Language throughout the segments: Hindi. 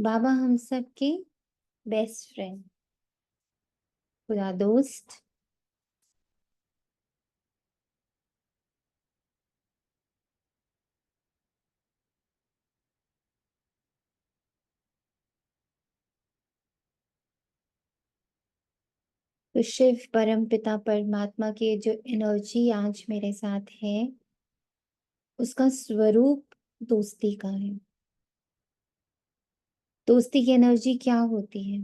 बाबा हम सब के बेस्ट फ्रेंड, खुदा दोस्त, तो शिव परम पिता परमात्मा की जो एनर्जी आज मेरे साथ है, उसका स्वरूप दोस्ती का है। दोस्ती की एनर्जी क्या होती है?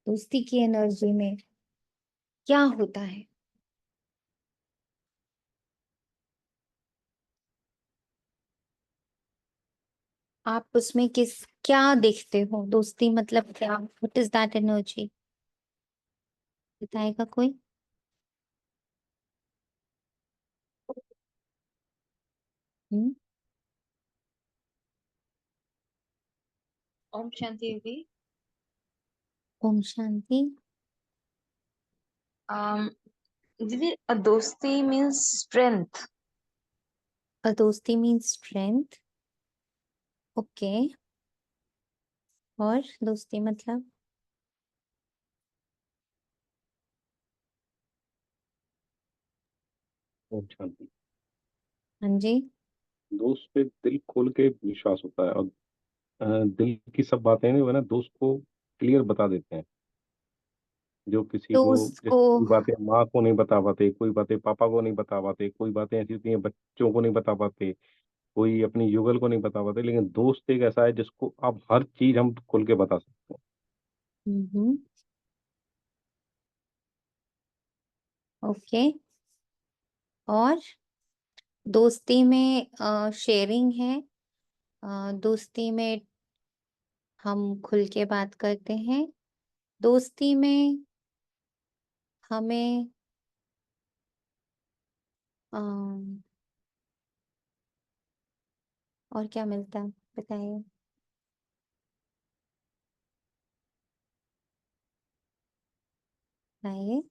दोस्ती की एनर्जी में क्या होता है? आप उसमें क्या देखते हो? दोस्ती मतलब क्या? What is that energy? बताएगा कोई? हम्म। ओम शांति दीदी। ओम शांति। um, दीदी, दोस्ती मीन्स स्ट्रेंथ। अ दोस्ती मीन्स स्ट्रेंथ। ओके। और दोस्ती मतलब? ओम शांति। हाँ जी। दोस्त पे दिल खोल के विश्वास होता है, और दिल की सब बातें वो है ना, दोस्त को क्लियर बता देते हैं। जो किसी को, दोस्त जैसे को। कोई बातें माँ को नहीं बता पाते, कोई बातें पापा को नहीं बता पाते, कोई बातें ऐसी होती हैं बच्चों को नहीं बता पाते, कोई अपनी युगल को नहीं बता पाते, लेकिन दोस्त एक ऐसा है जिसको आप हर चीज हम खोल के बता सकते हैं। हम्म। ओके। और दोस्ती में शेयरिंग है। दोस्ती में हम खुल के बात करते हैं। दोस्ती में हमें और क्या मिलता है, बताइए। बताइए।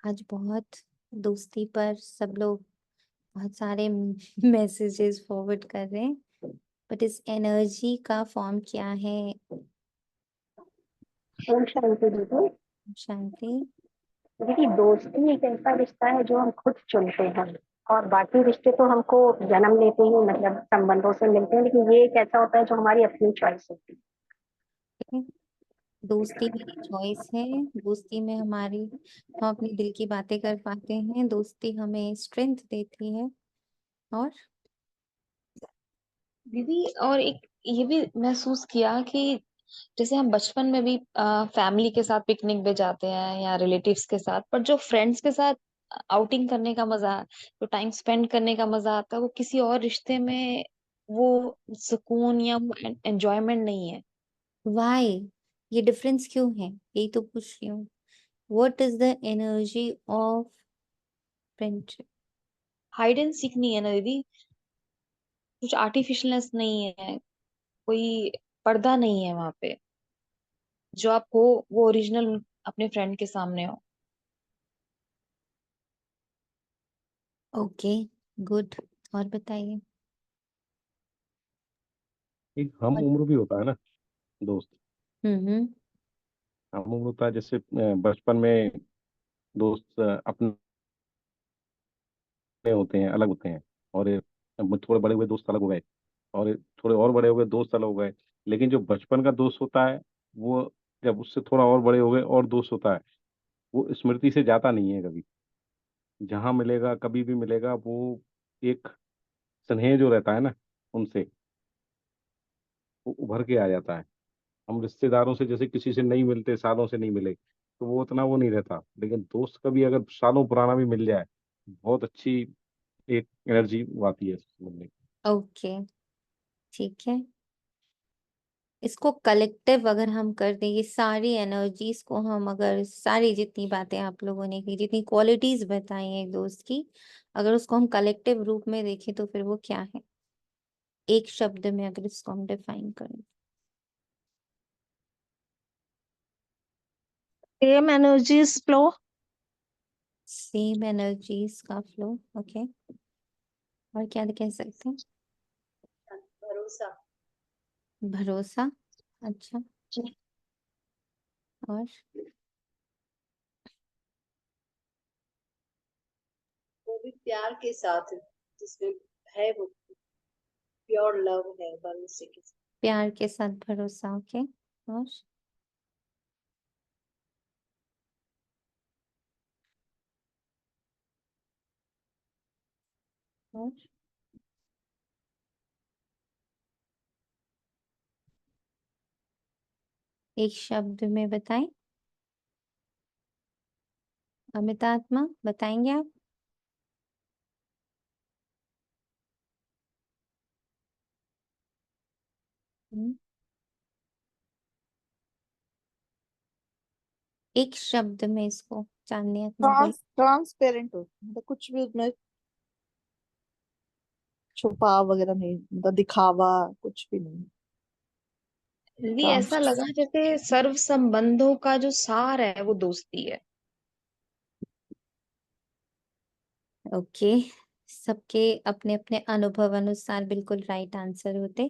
आज बहुत दोस्ती पर सब लोग बहुत सारे मैसेजेस फॉरवर्ड कर रहे हैं, बट इस एनर्जी का फॉर्म क्या है? ओम शांति दीदी। शांति। दीदी, दोस्ती एक ऐसा रिश्ता है जो हम खुद चुनते हैं, और बाकी रिश्ते तो हमको जन्म लेते ही मतलब संबंधों से मिलते हैं, लेकिन ये एक ऐसा होता है जो हमारी अपनी चॉइस होती है। दोस्ती मेरी चॉइस है। दोस्ती में हम अपनी दिल की बातें कर पाते हैं। दोस्ती हमें स्ट्रेंथ देती है। और दीदी, और एक ये भी महसूस किया कि जैसे हम बचपन में भी फैमिली के साथ पिकनिक पे जाते हैं या रिलेटिव्स के साथ, पर जो फ्रेंड्स के साथ आउटिंग करने का मजा, जो टाइम स्पेंड करने का मजा आता है, वो किसी और रिश्ते में वो सुकून या वो एंजॉयमेंट नहीं है। व्हाई? ये डिफरेंस क्यों है? यही तो पूछ रही हूँ। What is the energy of friendship? Hide and seek नहीं है ना दीदी, कुछ आर्टिफिशियलनेस नहीं है, कोई पर्दा नहीं है वहां पे। जो आप हो वो ओरिजिनल अपने फ्रेंड के सामने हो। Okay, good. और बताइए। एक हम और उम्र भी होता है ना दोस्त। हम्म। हम उम्र होता है, जैसे बचपन में दोस्त अपने होते हैं, अलग होते हैं, और थोड़े बड़े हुए दोस्त अलग हो गए, और थोड़े और बड़े हो गए दोस्त अलग हो गए। लेकिन जो बचपन का दोस्त होता है, वो जब उससे थोड़ा और बड़े हो गए और दोस्त होता है, वो स्मृति से जाता नहीं है कभी। जहाँ मिलेगा, कभी भी मिलेगा, वो एक स्नेह जो रहता है ना उनसे, वो उभर के आ जाता है। हम रिश्तेदारों से जैसे किसी से नहीं मिलते, सालों से नहीं मिले, तो वो उतना वो नहीं रहता, लेकिन दोस्त कभी अगर सालों पुराना भी मिल जाए, बहुत अच्छी एक एनर्जी आती है मिलने की। ओके, ठीक है। इसको कलेक्टिव अगर हम कर दें, ये सारी एनर्जीज को हम अगर सारी जितनी बातें आप लोगों ने की, जितनी क्वालिटीज बताई हैं एक दोस्त की, अगर उसको हम कलेक्टिव रूप में देखें तो फिर वो क्या है? एक शब्द में अगर इसको हम डिफाइन करें। Same energies flow. Same energies का फ्लो। ओके। और क्या कह सकते हैं? भरोसा। भरोसा। अच्छा। जी। और वो भी प्यार के साथ, जिसमें है वो प्योर लव है भरोसे के साथ। प्यार के साथ भरोसा। ओके। और और एक शब्द में बताएं। अमितात्मा बताएंगे आप? हम्म, एक शब्द में इसको जानने अपने बोल। ट्रांसपेरेंट हो, मतलब कुछ भी उसमें छुपाव वगैरह नहीं, मतलब दिखावा कुछ भी नहीं। भी ट्रांस ऐसा लगा जैसे सर्व संबंधों का जो सार है वो दोस्ती है। ओके। सबके अपने अपने अनुभव अनुसार बिल्कुल राइट आंसर होते।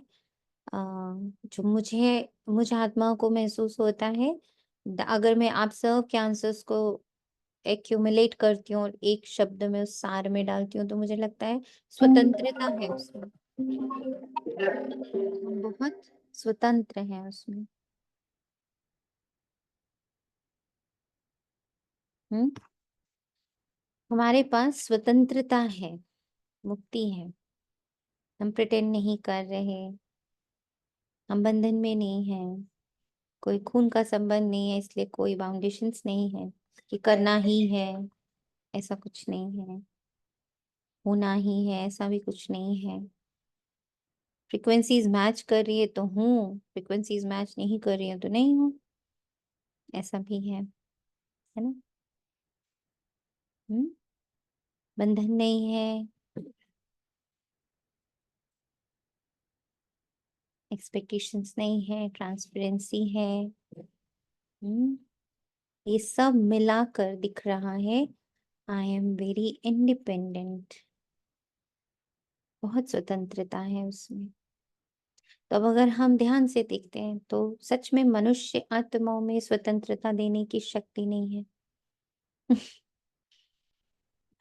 जो मुझे मुझे आत्मा को महसूस होता है, अगर मैं आप सब के आंसर्स को एक्यूमुलेट करती हूँ और एक शब्द में उस सार में डालती हूँ, तो मुझे लगता है स्वतंत्रता है उसमें। हम बहुत स्वतंत्र हैं उसमें। हम्म। हमारे पास स्वतंत्रता है, मुक्ति है। हम प्रिटेंड नहीं कर रहे, हम बंधन में नहीं हैं, कोई खून का संबंध नहीं है, इसलिए कोई बाउंडेशंस नहीं है कि करना ही है, ऐसा कुछ नहीं है। होना ही है, ऐसा भी कुछ नहीं है। फ्रीक्वेंसीज मैच कर रही है तो हूँ, फ्रीक्वेंसीज मैच नहीं कर रही है तो नहीं हूँ, ऐसा भी है ना? हम्म। बंधन नहीं है, एक्सपेक्टेशंस नहीं है, ट्रांसपेरेंसी है। हम्म। ये सब मिलाकर दिख रहा है आई एम वेरी इंडिपेंडेंट। बहुत स्वतंत्रता है उसमें। तो अब अगर हम ध्यान से देखते हैं तो सच में मनुष्य आत्माओं में स्वतंत्रता देने की शक्ति नहीं है।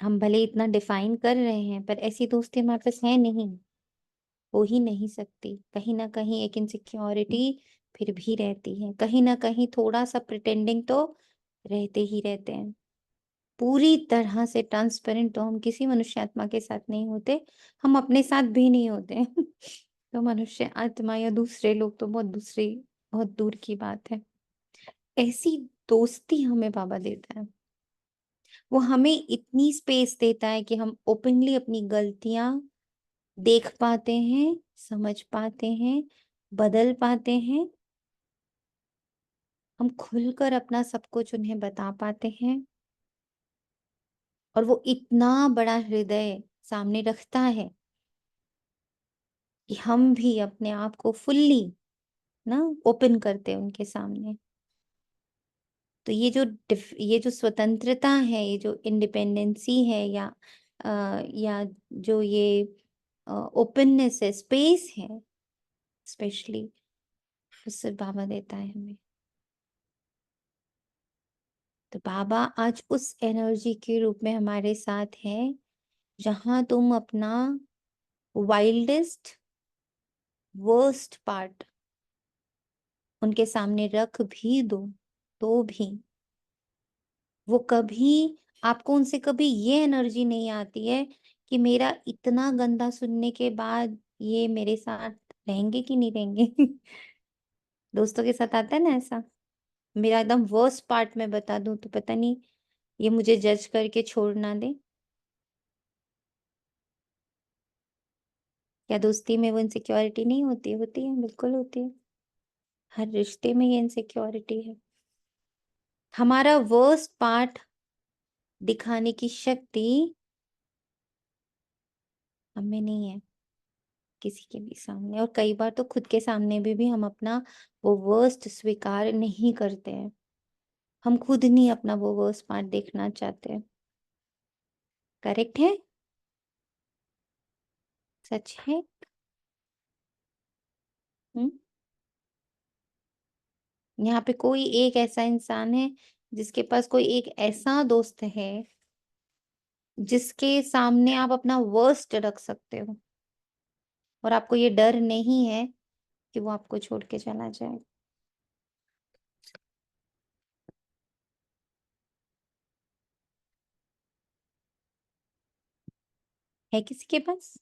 हम भले इतना डिफाइन कर रहे हैं, पर ऐसी दोस्ती हमारे पास है नहीं, हो ही नहीं सकती। कहीं ना कहीं एक इनसिक्योरिटी फिर भी रहती है, कहीं ना कहीं थोड़ा सा प्रिटेंडिंग तो रहते ही रहते हैं। पूरी तरह से ट्रांसपेरेंट तो हम किसी मनुष्य आत्मा के साथ नहीं होते, हम अपने साथ भी नहीं होते। तो मनुष्य आत्मा या दूसरे लोग तो बहुत दूर की बात है। ऐसी दोस्ती हमें बाबा देता है। वो हमें इतनी स्पेस देता है कि हम ओपनली अपनी गलतियां देख पाते हैं, समझ पाते हैं, बदल पाते हैं। हम खुलकर अपना सब कुछ उन्हें बता पाते हैं। और वो इतना बड़ा हृदय सामने रखता है कि हम भी अपने आप को फुल्ली ना ओपन करते हैं उनके सामने। तो ये जो स्वतंत्रता है, ये जो इंडिपेंडेंसी है, या जो ये ओपननेस है, स्पेस है, स्पेशली उससे बाबा देता है हमें। तो बाबा आज उस एनर्जी के रूप में हमारे साथ है, जहां तुम अपना वाइल्डेस्ट वर्स्ट पार्ट उनके सामने रख भी दो, तो भी वो कभी आपको उनसे कभी ये एनर्जी नहीं आती है कि मेरा इतना गंदा सुनने के बाद ये मेरे साथ रहेंगे कि नहीं रहेंगे। दोस्तों के साथ आता है ना ऐसा, मेरा एकदम वर्स्ट पार्ट में बता दूं तो पता नहीं ये मुझे जज करके छोड़ ना दे। क्या दोस्ती में वो इनसिक्योरिटी नहीं होती? होती है, बिल्कुल होती है। हर रिश्ते में ये इनसिक्योरिटी है। हमारा वर्स्ट पार्ट दिखाने की शक्ति हमें नहीं है किसी के भी सामने। और कई बार तो खुद के सामने भी हम अपना वो वर्स्ट स्वीकार नहीं करते हैं। हम खुद नहीं अपना वो वर्स्ट पार्ट देखना चाहते हैं। करेक्ट है? सच है। हम्म। यहाँ पे कोई एक ऐसा इंसान है जिसके पास कोई एक ऐसा दोस्त है जिसके सामने आप अपना वर्स्ट रख सकते हो और आपको ये डर नहीं है कि वो आपको छोड़ के चला जाए? है किसी के पास?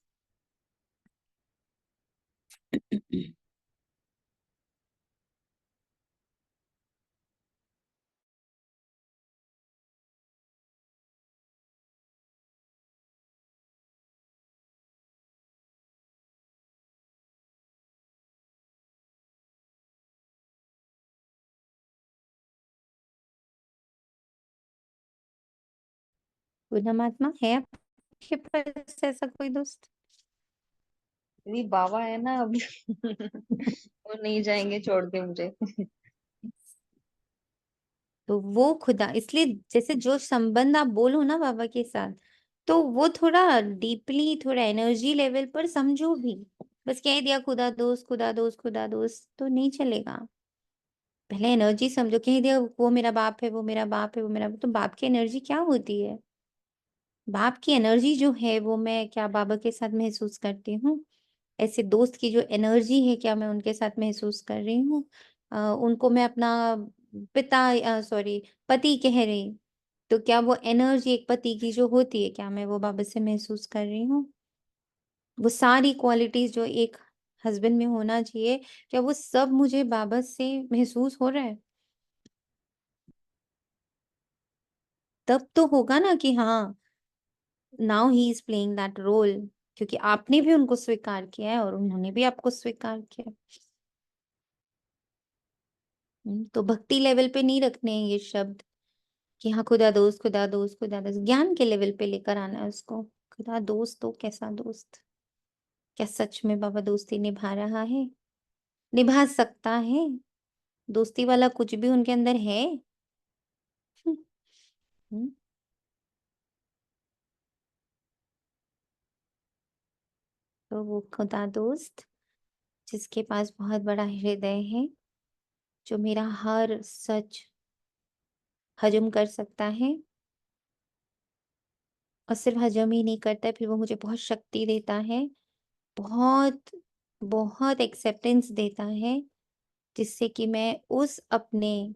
परमात्मा है आपके पास ऐसा कोई दोस्त? मेरी बाबा है ना अभी वो नहीं जाएंगे छोड़ के मुझे। तो वो खुदा, इसलिए जैसे जो संबंध आप बोलो ना बाबा के साथ, तो वो थोड़ा डीपली, थोड़ा एनर्जी लेवल पर समझो भी। बस कह दिया खुदा दोस्त, खुदा दोस्त, खुदा दोस्त तो नहीं चलेगा। पहले एनर्जी समझो। कह दिया वो मेरा बाप है, वो मेरा बाप है, वो मेरा, तो बाप की एनर्जी क्या होती है? बाप की एनर्जी जो है वो मैं क्या बाबा के साथ महसूस करती हूँ? ऐसे दोस्त की जो एनर्जी है क्या मैं उनके साथ महसूस कर रही हूँ? उनको मैं अपना पिता, सॉरी, पति कह रही, तो क्या वो एनर्जी एक पति की जो होती है क्या मैं वो बाबा से महसूस कर रही हूँ? वो सारी क्वालिटीज जो एक हस्बैंड में होना चाहिए, क्या वो सब मुझे बाबा से महसूस हो रहा है? तब तो होगा ना कि हाँ, now he is playing that role, क्योंकि आपने भी उनको स्वीकार किया है और उन्होंने भी आपको स्वीकार किया है। तो भक्ति लेवल पे नहीं रखने हैं ये शब्द कि हाँ खुदा दोस्त, खुदा दोस्त, खुदा दोस्त। ज्ञान के लेवल पे लेकर आना है उसको। खुदा दोस्त तो कैसा दोस्त? क्या सच में बाबा दोस्ती निभा रहा है? निभा सकता है? दोस्ती वाला कुछ भी उनके अंदर है? हम्म, तो वो खुदा दोस्त जिसके पास बहुत बड़ा हृदय है, जो मेरा हर सच हजम कर सकता है, और सिर्फ हजम ही नहीं करता है, फिर वो मुझे बहुत शक्ति देता है, बहुत बहुत एक्सेप्टेंस देता है, जिससे कि मैं उस अपने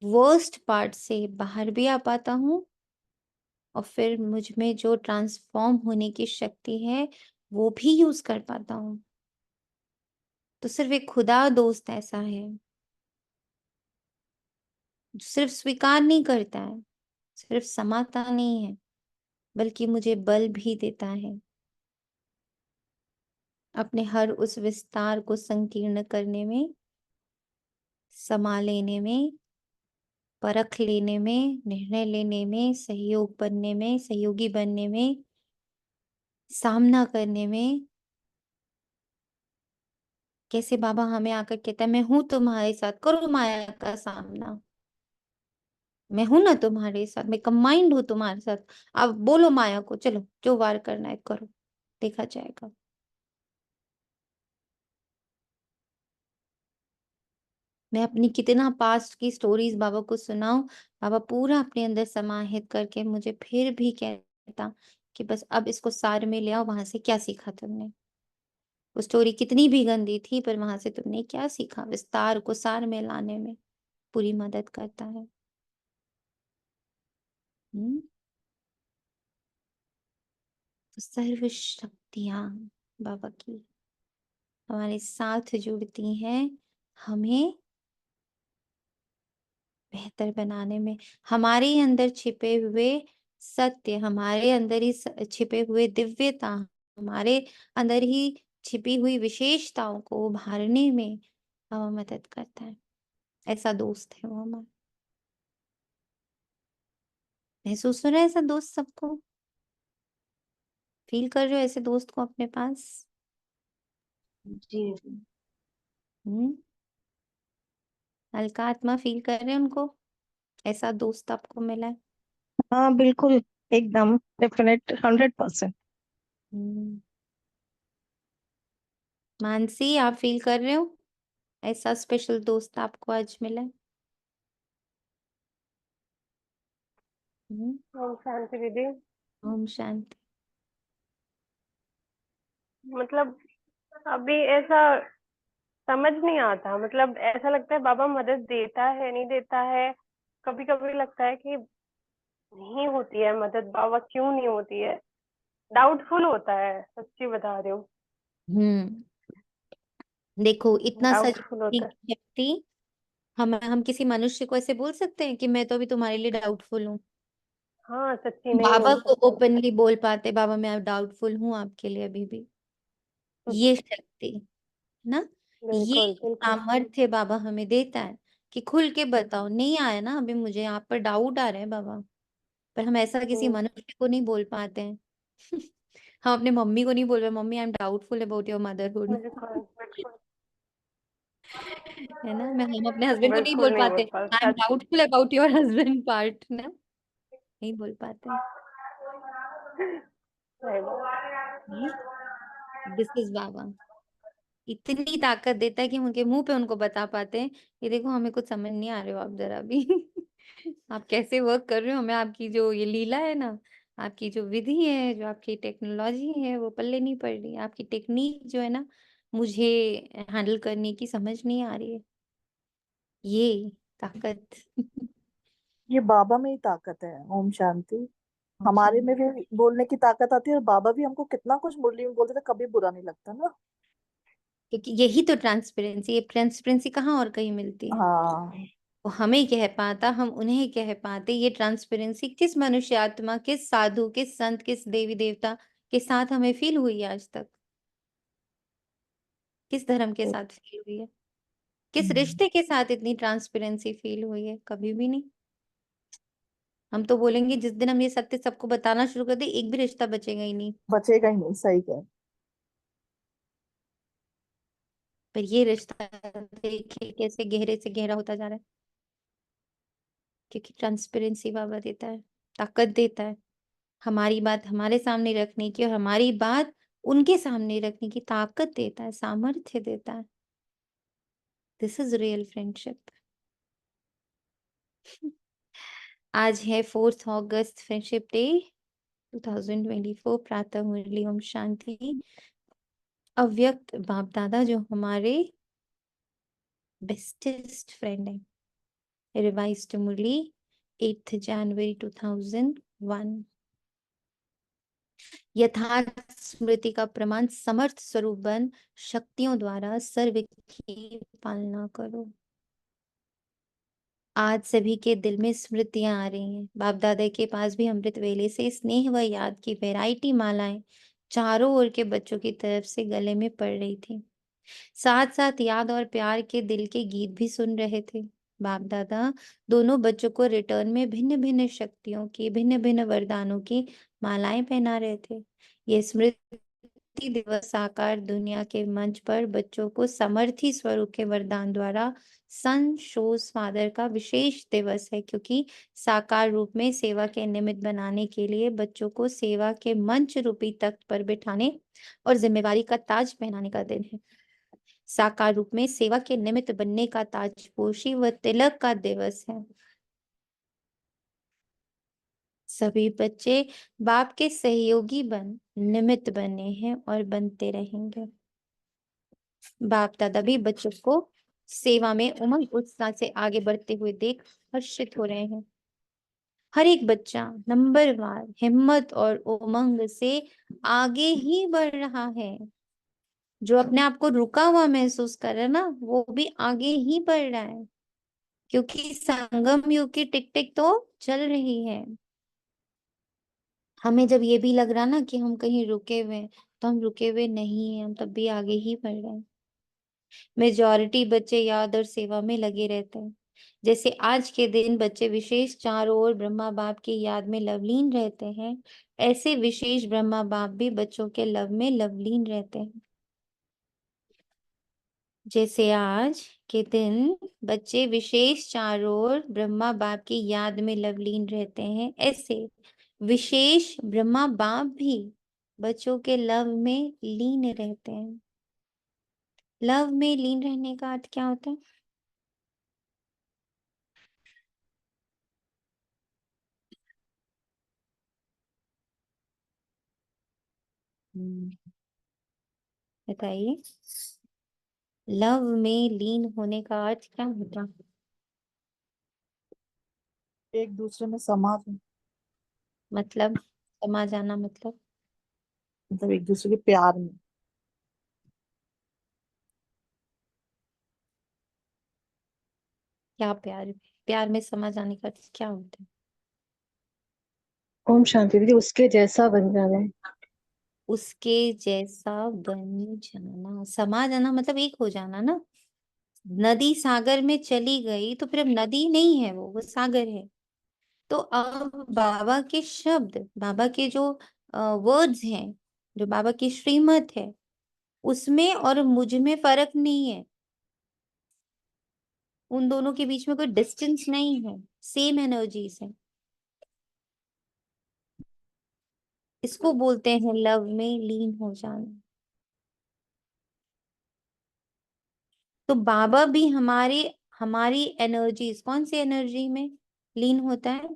वर्स्ट पार्ट से बाहर भी आ पाता हूँ, और फिर मुझ में जो ट्रांसफॉर्म होने की शक्ति है वो भी यूज कर पाता हूँ। तो सिर्फ एक खुदा दोस्त ऐसा है जो सिर्फ स्वीकार नहीं करता है, सिर्फ समाता नहीं है, बल्कि मुझे बल भी देता है अपने हर उस विस्तार को संकीर्ण करने में, समा लेने में, परख लेने में, निर्णय लेने में, सहयोग बनने में, सहयोगी बनने में, सामना करने में। कैसे बाबा हमें आकर कहता है मैं हूं तुम्हारे साथ, करो माया का सामना। मैं हूं ना तुम्हारे साथ, मैं कंबाइंड हूं तुम्हारे साथ। अब बोलो माया को, चलो जो वार करना है करो, देखा जाएगा। मैं अपनी कितना पास्ट की स्टोरीज बाबा को सुनाऊं, बाबा पूरा अपने अंदर समाहित करके मुझे फिर भी कहता कि बस अब इसको सार में ले आओ, वहां से क्या सीखा तुमने? वो स्टोरी कितनी भी गंदी थी पर वहां से तुमने क्या सीखा? विस्तार को सार में लाने में पूरी मदद करता है। हम्म। तो सर्व शक्तियां बाबा की हमारे साथ जुड़ती हैं, हमें बेहतर बनाने में। हमारे ही अंदर छिपे हुए सत्य, हमारे अंदर ही छिपे हुए दिव्यता, हमारे अंदर ही छिपी हुई विशेषताओं को उभारने में हमें मदद करता है। ऐसा दोस्त है वो हमारा। महसूस हो रहा है ऐसा दोस्त सबको? फील कर रहे हो ऐसे दोस्त को अपने पास? जी। हम्म। हल्का आत्मा फील कर रहे हैं उनको? ऐसा दोस्त आपको मिला है? हाँ बिल्कुल, एकदम डेफिनेट 100%। हम्म। मानसी, आप फील कर रहे हो ऐसा स्पेशल दोस्त आपको आज मिला है? ओम शांति दीदी। ओम शांति। मतलब अभी ऐसा समझ नहीं आता, मतलब ऐसा लगता है बाबा मदद देता है नहीं देता है। कभी कभी लगता है कि नहीं होती है मदद, बाबा क्यों नहीं होती है। डाउटफुल होता है, सच्ची बता रही हूँ। हम्म देखो, इतना सच डाउटफुल बोलने होता है। की शक्ति हम किसी मनुष्य को ऐसे बोल सकते हैं कि मैं तो अभी तुम्हारे लिए डाउटफुल हूँ? हाँ, सच्ची नहीं बाबा बोल को सकते। ओपनली बोल पाते, बाबा मैं डाउटफुल हूँ आपके लिए अभी भी। ये शक्ति ना, ये बिल्कुल बिल्कुल। सामर्थ्य बाबा हमें देता है कि खुल के बताओ, नहीं आया ना अभी मुझे आप पर डाउट आ रहा है बाबा, पर हम ऐसा किसी हम्म, मनुष्य को नहीं बोल पाते हैं। हम अपने मम्मी को नहीं बोल रहे, mummy I am doubtful about your motherhood. बिल्कुल बिल्कुल। है ना, हम अपने हस्बैंड को नहीं बिल्कुल बोल नहीं पाते बोल पा I am such. Doubtful about your husband part ना, नहीं बोल पाते। सही बात। दिस इज बाबा, इतनी ताकत देता है कि हम उनके मुंह पे उनको बता पाते हैं कि देखो हमें कुछ समझ नहीं आ रहे हो आप जरा भी। आप कैसे वर्क कर रहे हो, हमें आपकी जो ये लीला है ना, आपकी जो विधि है, जो आपकी टेक्नोलॉजी है वो पल्ले नहीं पड़ रही, आपकी टेक्निक जो है ना मुझे हैंडल करने की समझ नहीं आ रही है। ये ताकत। ये बाबा में ही ताकत है। ओम शांति। अच्छा, हमारे में भी बोलने की ताकत आती है, और बाबा भी हमको कितना कुछ मुरली में बोलते थे, कभी बुरा नहीं लगता ना। क्योंकि यही तो ट्रांसपेरेंसी, ये ट्रांसपेरेंसी कहाँ और कहीं मिलती है? हाँ। वो हमें कह पाता, हम उन्हें कह पाते। ये ट्रांसपेरेंसी किस मनुष्य आत्मा, किस साधु, किस संत, किस देवी देवता के साथ हमें फील हुई है आज तक? किस धर्म के साथ फील हुई है? किस हम्म, रिश्ते के साथ इतनी ट्रांसपेरेंसी फील हुई है? कभी भी नहीं। हम तो बोलेंगे जिस दिन हम ये सत्य सबको बताना शुरू कर दे, एक भी रिश्ता बचेगा ही नहीं। बचेगा ही नहीं, सही कह। पर ये रिश्ता देखिए कैसे गहरे से गहरा होता जा रहा है, क्योंकि ट्रांसपेरेंसी बाबा देता है, ताकत देता है हमारी बात हमारे सामने रखने की, और हमारी बात उनके सामने रखने की ताकत देता है, सामर्थ्य देता है। This is real friendship. आज है 4 अगस्त, फ्रेंडशिप डे 2024। प्रातः मुरली ओम शांति। अव्यक्त बाप दादा जो हमारे बेस्टेस्ट फ्रेंड है। रिवाइज्ड मुरली 8 जनवरी 2001। यथार्थ स्मृति का प्रमाण समर्थ स्वरूप बन शक्तियों द्वारा सर्व की पालना करो। आज सभी के दिल में स्मृतियां आ रही हैं। बाप दादा के पास भी अमृत वेले से स्नेह व याद की वैरायटी मालाएं चारों ओर के बच्चों की तरफ से गले में पड़ रही थी। साथ साथ याद और प्यार के दिल के गीत भी सुन रहे थे। बाप दादा दोनों बच्चों को रिटर्न में भिन्न भिन्न शक्तियों की, भिन्न भिन्न वरदानों की मालाएं पहना रहे थे। ये स्मृति दिवस साकार दुनिया के मंच पर बच्चों को समर्थी स्वरूप के वरदान द्वारा सन शोज फादर का विशेष दिवस है, क्योंकि साकार रूप में सेवा के निमित्त बनाने के लिए बच्चों को सेवा के मंच रूपी तख्त पर बिठाने और जिम्मेवारी का ताज पहनाने का दिन है। साकार रूप में सेवा के निमित्त बनने का ताजपोशी व तिलक का दिवस है। सभी बच्चे बाप के सहयोगी बन निमित्त बने हैं और बनते रहेंगे। बाप दादा भी बच्चों को सेवा में उमंग उत्साह से आगे बढ़ते हुए देख हर्षित हो रहे हैं। हर एक बच्चा नंबरवार हिम्मत और उमंग से आगे ही बढ़ रहा है। जो अपने आप को रुका हुआ महसूस कर रहा है ना, वो भी आगे ही बढ़ रहा है, क्योंकि संगम युग की टिक टिक तो चल रही है। हमें जब ये भी लग रहा ना कि हम कहीं रुके हुए हैं, तो हम रुके हुए नहीं हैं, हम तब भी आगे ही बढ़ रहे हैं। मेजॉरिटी बच्चे याद और सेवा में लगे रहते हैं। जैसे आज के दिन बच्चे विशेष चारों ओर ब्रह्मा बाप की याद में लवलीन रहते हैं, ऐसे विशेष ब्रह्मा बाप भी बच्चों के लव में लवलीन रहते हैं। जैसे आज के दिन बच्चे विशेष चारों ओर ब्रह्मा बाप की याद में लवलीन रहते हैं, ऐसे विशेष ब्रह्मा बाप भी बच्चों के लव में लीन रहते हैं। लव में लीन रहने का अर्थ क्या होता है? बताइए, लव में लीन होने का अर्थ क्या होता है? एक दूसरे में समा मतलब समा जाना, मतलब मतलब एक दूसरे के प्यार में। क्या प्यार, प्यार में समा जाने का अर्थ क्या होता है? ओम शांति दीदी, उसके जैसा बन जाना है। उसके जैसा बन जाना, समा जाना मतलब एक हो जाना ना। नदी सागर में चली गई तो फिर अब नदी नहीं है, वो सागर है। तो अब बाबा के शब्द, बाबा के जो वर्ड्स हैं, जो बाबा की श्रीमत है, उसमें और मुझ में फर्क नहीं है। उन दोनों के बीच में कोई डिस्टेंस नहीं है, सेम एनर्जीज है। इसको बोलते हैं लव में लीन हो जाना। तो बाबा भी हमारी एनर्जीज, कौन सी एनर्जी में लीन होता है?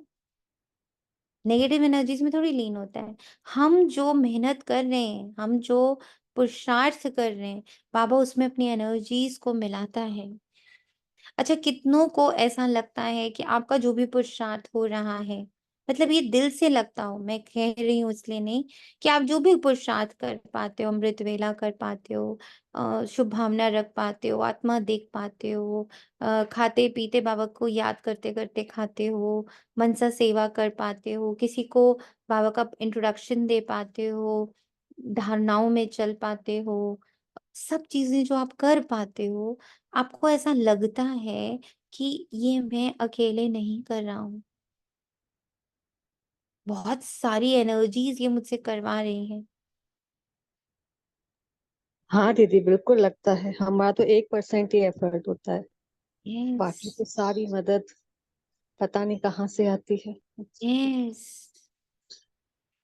नेगेटिव एनर्जीज में थोड़ी लीन होता है। हम जो मेहनत कर रहे हैं, हम जो पुरुषार्थ कर रहे हैं, बाबा उसमें अपनी एनर्जीज को मिलाता है। अच्छा, कितनों को ऐसा लगता है कि आपका जो भी पुरुषार्थ हो रहा है, मतलब ये दिल से लगता हो, मैं कह रही हूँ इसलिए नहीं, कि आप जो भी पुरुषार्थ कर पाते हो, अमृत वेला कर पाते हो, शुभ भावना रख पाते हो, आत्मा देख पाते हो, खाते पीते बाबा को याद करते करते खाते हो, मनसा सेवा कर पाते हो, किसी को बाबा का इंट्रोडक्शन दे पाते हो, धारणाओं में चल पाते हो, सब चीजें जो आप कर पाते हो, आपको ऐसा लगता है कि ये मैं अकेले नहीं कर रहा हूँ, बहुत सारी एनर्जीज ये मुझसे करवा रही हैं। हाँ दीदी, बिल्कुल लगता है। हमारा तो 1% ही एफर्ट होता है, यस, बाकी तो सारी मदद पता नहीं कहाँ से आती है। यस,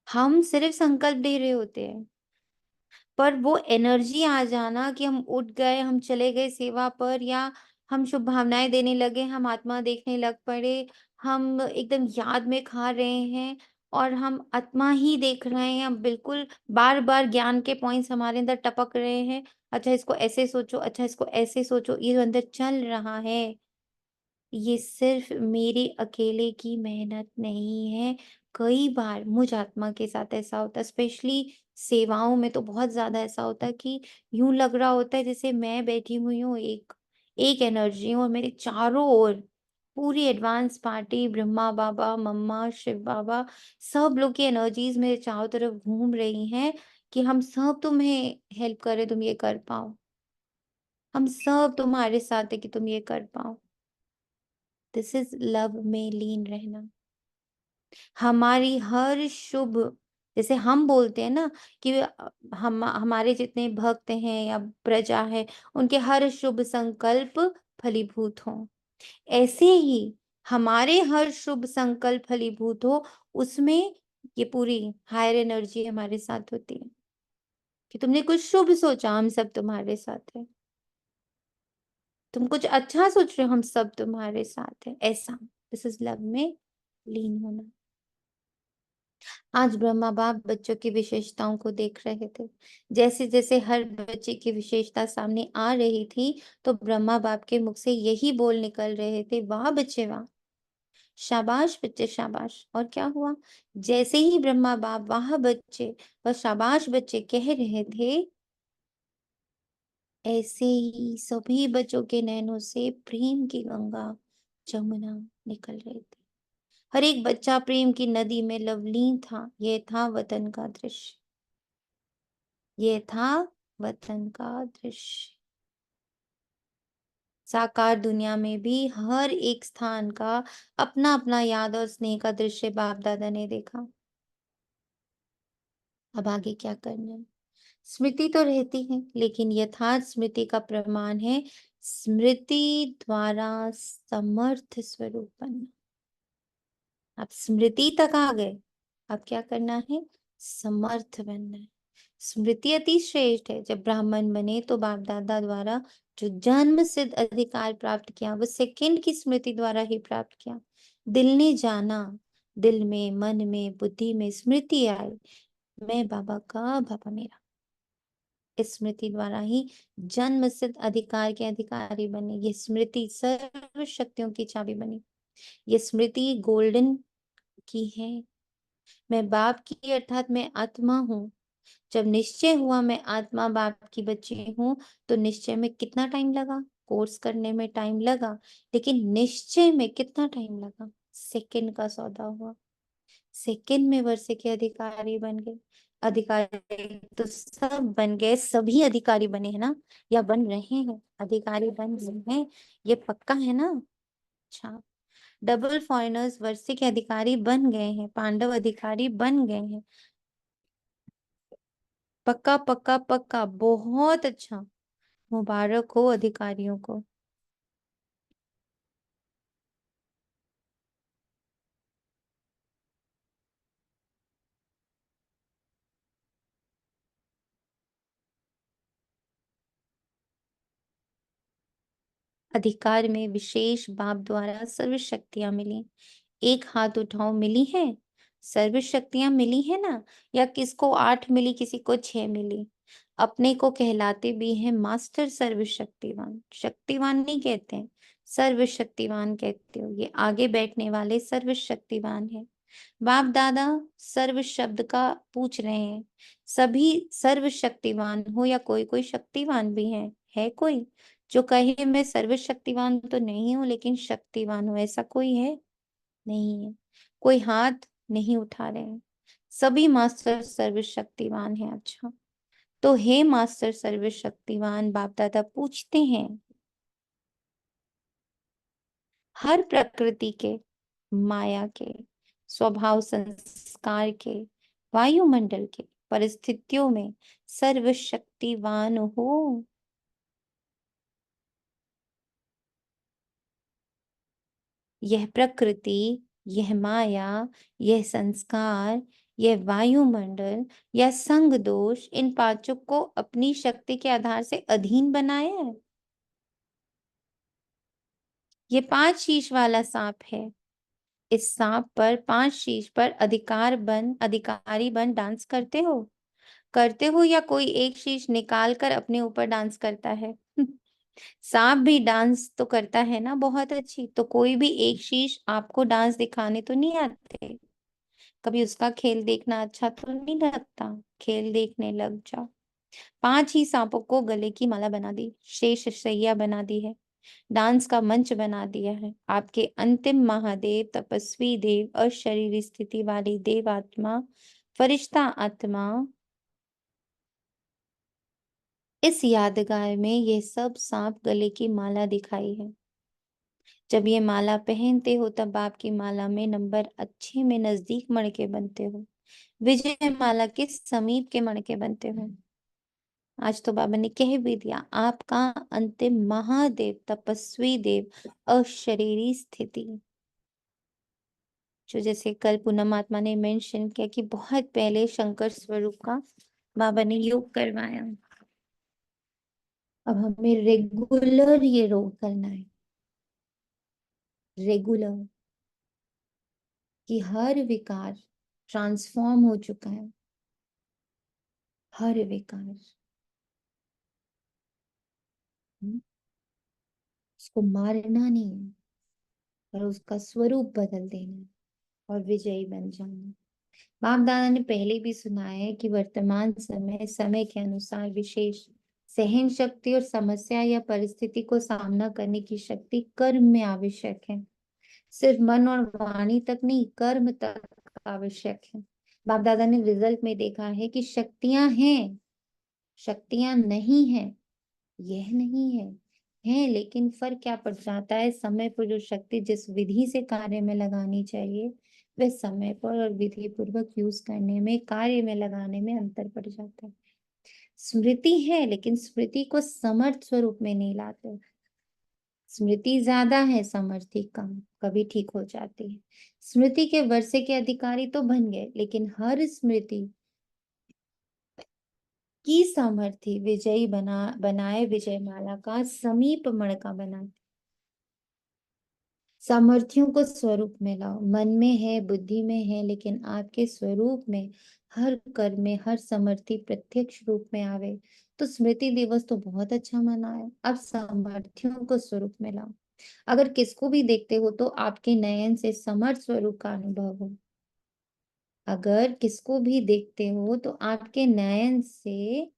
हम सिर्फ संकल्प ले रहे होते हैं, पर वो एनर्जी आ जाना कि हम उठ गए, हम चले गए सेवा पर, या हम शुभ भावनाएं देने लगे, हम आत्मा देखने लग पड़े, हम एकदम याद में खा रहे हैं और हम आत्मा ही देख रहे हैं, हम बिल्कुल बार बार ज्ञान के पॉइंट्स हमारे अंदर टपक रहे हैं। अच्छा इसको ऐसे सोचो, अच्छा इसको ऐसे सोचो, ये जो अंदर चल रहा है, ये सिर्फ मेरे अकेले की मेहनत नहीं है। कई बार मुझ आत्मा के साथ ऐसा होता है, स्पेशली सेवाओं में तो बहुत ज्यादा ऐसा होता है कि यूं लग रहा होता है जैसे मैं बैठी हुई हूँ एक एक एनर्जी हूँ, और मेरे चारों ओर पूरी एडवांस पार्टी, ब्रह्मा बाबा, मम्मा, शिव बाबा, सब लोग की एनर्जीज मेरे चारों तरफ घूम रही हैं कि हम सब तुम्हें हेल्प करें, तुम ये कर पाओ, हम सब तुम्हारे साथ है कि तुम ये कर पाओ। दिस इज लव में लीन रहना। हमारी हर शुभ, जैसे हम बोलते हैं ना कि हम हमारे जितने भक्त हैं या प्रजा है, उनके हर शुभ संकल्प फलीभूत हों, ऐसे ही हमारे हर शुभ संकल्प फलीभूत हो, उसमें ये पूरी हायर एनर्जी हमारे साथ होती है कि तुमने कुछ शुभ सोचा, हम सब तुम्हारे साथ है, तुम कुछ अच्छा सोच रहे हो, हम सब तुम्हारे साथ है, ऐसा। दिस इज लव में लीन होना। आज ब्रह्मा बाप बच्चों की विशेषताओं को देख रहे थे। जैसे जैसे हर बच्चे की विशेषता सामने आ रही थी, तो ब्रह्मा बाप के मुख से यही बोल निकल रहे थे, वाह बच्चे वाह, शाबाश बच्चे शाबाश। और क्या हुआ, जैसे ही ब्रह्मा बाप वाह बच्चे व शाबाश बच्चे कह रहे थे, ऐसे ही सभी बच्चों के नैनों से प्रेम की गंगा जमुना निकल रही थी। हर एक बच्चा प्रेम की नदी में लवलीन था। यह था वतन का दृश्य, यह था वतन का दृश्य। साकार दुनिया में भी हर एक स्थान का अपना अपना याद और स्नेह का दृश्य बाप दादा ने देखा। अब आगे क्या करना है? स्मृति तो रहती है, लेकिन यथार्थ स्मृति का प्रमाण है स्मृति द्वारा समर्थ स्वरूप बनना। आप स्मृति तक आ गए, अब क्या करना है? समर्थ बनना है। स्मृति अति श्रेष्ठ है। जब ब्राह्मण बने तो बाप दादा द्वारा जो जन्म सिद्ध अधिकार प्राप्त किया वो सेकंड की स्मृति द्वारा ही प्राप्त किया। दिल ने जाना, दिल में, मन में, बुद्धि में स्मृति आई, मैं बाबा का, बाबा मेरा। इस स्मृति द्वारा ही जन्म सिद्ध अधिकार के अधिकारी बने। ये स्मृति सर्व शक्तियों की चाबी बनी। ये स्मृति गोल्डन की है। मैं बाप की अर्थात मैं आत्मा हूँ। जब निश्चय हुआ मैं आत्मा बाप की बच्ची हूँ, तो निश्चय में कितना टाइम लगा? कोर्स करने में टाइम लगा, लेकिन निश्चय में कितना टाइम लगा? सेकंड का सौदा हुआ। सेकंड में वर्षे के अधिकारी बन गए। अधिकारी तो सब बन गए, सभी अधिकारी बने हैं ना, या बन रहे हैं? अधिकारी बन रहे हैं, ये पक्का है ना? अच्छा, डबल फॉरेनर्स वर्षे के अधिकारी बन गए हैं, पांडव अधिकारी बन गए हैं। पक्का पक्का पक्का, बहुत अच्छा, मुबारक हो अधिकारियों को। अधिकार में विशेष बाप द्वारा सर्व शक्तियां मिली। एक हाथ उठाओ, मिली है? सर्व शक्तियां मिली है ना? या किसको 8 मिली, किसी को 6 मिली? अपने को कहलाते भी हैं मास्टर सर्वशक्तिवान। शक्तिवान नहीं कहते हैं, सर्वशक्तिवान कहते हो। ये आगे बैठने वाले सर्वशक्तिवान है। बाप दादा सर्व शब्द का पूछ रहे हैं। सभी सर्वशक्तिवान हो या कोई कोई शक्तिवान भी है कोई जो कहे मैं सर्वशक्तिवान तो नहीं हूं लेकिन शक्तिवान हूं? ऐसा कोई है? नहीं है। कोई हाथ नहीं उठा रहे हैं। सभी मास्टर सर्वशक्तिवान है। अच्छा, तो हे मास्टर सर्वशक्तिवान, बाप दादा पूछते हैं हर प्रकृति के, माया के, स्वभाव संस्कार के, वायुमंडल के, परिस्थितियों में सर्वशक्तिवान हो। यह प्रकृति, यह माया, यह संस्कार, यह वायुमंडल या संग दोष, इन पांचों को अपनी शक्ति के आधार से अधीन बनाया है। ये 5 शीश वाला सांप है। इस सांप पर 5 शीश पर अधिकारी बन डांस करते हो या कोई एक शीश निकाल कर अपने ऊपर डांस करता है? सांप भी डांस तो करता है ना, बहुत अच्छी। तो कोई भी एक शीश आपको डांस दिखाने तो नहीं आते? कभी उसका खेल देखना अच्छा तो नहीं लगता? खेल देखने लग जाओ। 5 ही सांपों को गले की माला बना दी, शेष शैया बना दी है, डांस का मंच बना दिया है। आपके अंतिम महादेव, तपस्वी देव, अशरीरी स्थिति वाली देव आत्मा, फरिश्ता आत्मा, इस यादगार में ये सब सांप गले की माला दिखाई है। जब ये माला पहनते हो तब आपकी माला में नंबर अच्छे में नजदीक मणके बनते हो, विजय माला के समीप के मणके बनते हो। आज तो बाबा ने कह भी दिया, आपका अंतिम महादेव, तपस्वी देव, अशरीरी स्थिति, जो जैसे कल पूनम आत्मा ने मेंशन किया कि बहुत पहले शंकर स्वरूप का बाबा ने योग करवाया। अब हमें रेगुलर ये योग करना है, रेगुलर, कि हर विकार ट्रांसफॉर्म हो चुका है। हर विकार उसको मारना नहीं है, पर उसका स्वरूप बदल देना और विजयी बन जाना। बाप दादा ने पहले भी सुनाया है कि वर्तमान समय के अनुसार विशेष सहन शक्ति और समस्या या परिस्थिति को सामना करने की शक्ति कर्म में आवश्यक है। सिर्फ मन और वाणी तक नहीं, कर्म तक आवश्यक है। बाप दादा ने रिजल्ट में देखा है कि शक्तियां हैं, शक्तियां नहीं है, यह नहीं है, लेकिन फर्क क्या पड़ जाता है? समय पर जो शक्ति जिस विधि से कार्य में लगानी चाहिए, वह समय पर और विधि पूर्वक यूज करने में, कार्य में लगाने में अंतर पड़ जाता है। स्मृति है, लेकिन स्मृति को समर्थ स्वरूप में नहीं लाते। स्मृति ज्यादा है, समर्थी कम, कभी ठीक हो जाती है। स्मृति के वर्षे के अधिकारी तो बन गए, लेकिन हर स्मृति की सामर्थ्य विजयी बनाए विजय माला का समीप मणका बनाते। सामर्थ्यों को स्वरूप में लाओ। मन में है, बुद्धि में है, लेकिन आपके स्वरूप में, हर कर्म में, हर समर्थी प्रत्यक्ष रूप में आवे। तो स्मृति दिवस तो बहुत अच्छा मनाए। अब सामर्थ्यों को स्वरूप में लाओ। अगर किसको भी देखते हो तो आपके नयन से समर्थ स्वरूप का अनुभव हो। अगर किसको भी देखते हो तो आपके नयन से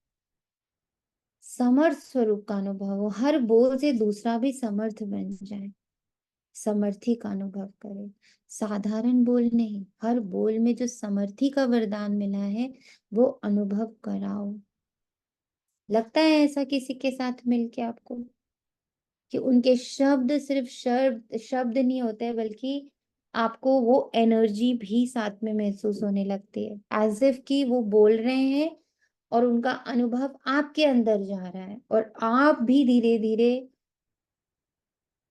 समर्थ स्वरूप का अनुभव हो। हर बोल से दूसरा भी समर्थ बन जाए, समर्थी का अनुभव करे। साधारण बोल नहीं, हर बोल में जो समर्थी का वरदान मिला है वो अनुभव कराओ। लगता है ऐसा किसी के साथ मिलके आपको कि उनके शब्द सिर्फ शब्द शब्द नहीं होते, बल्कि आपको वो एनर्जी भी साथ में महसूस होने लगती है, एज इफ कि वो बोल रहे हैं और उनका अनुभव आपके अंदर जा रहा है और आप भी धीरे धीरे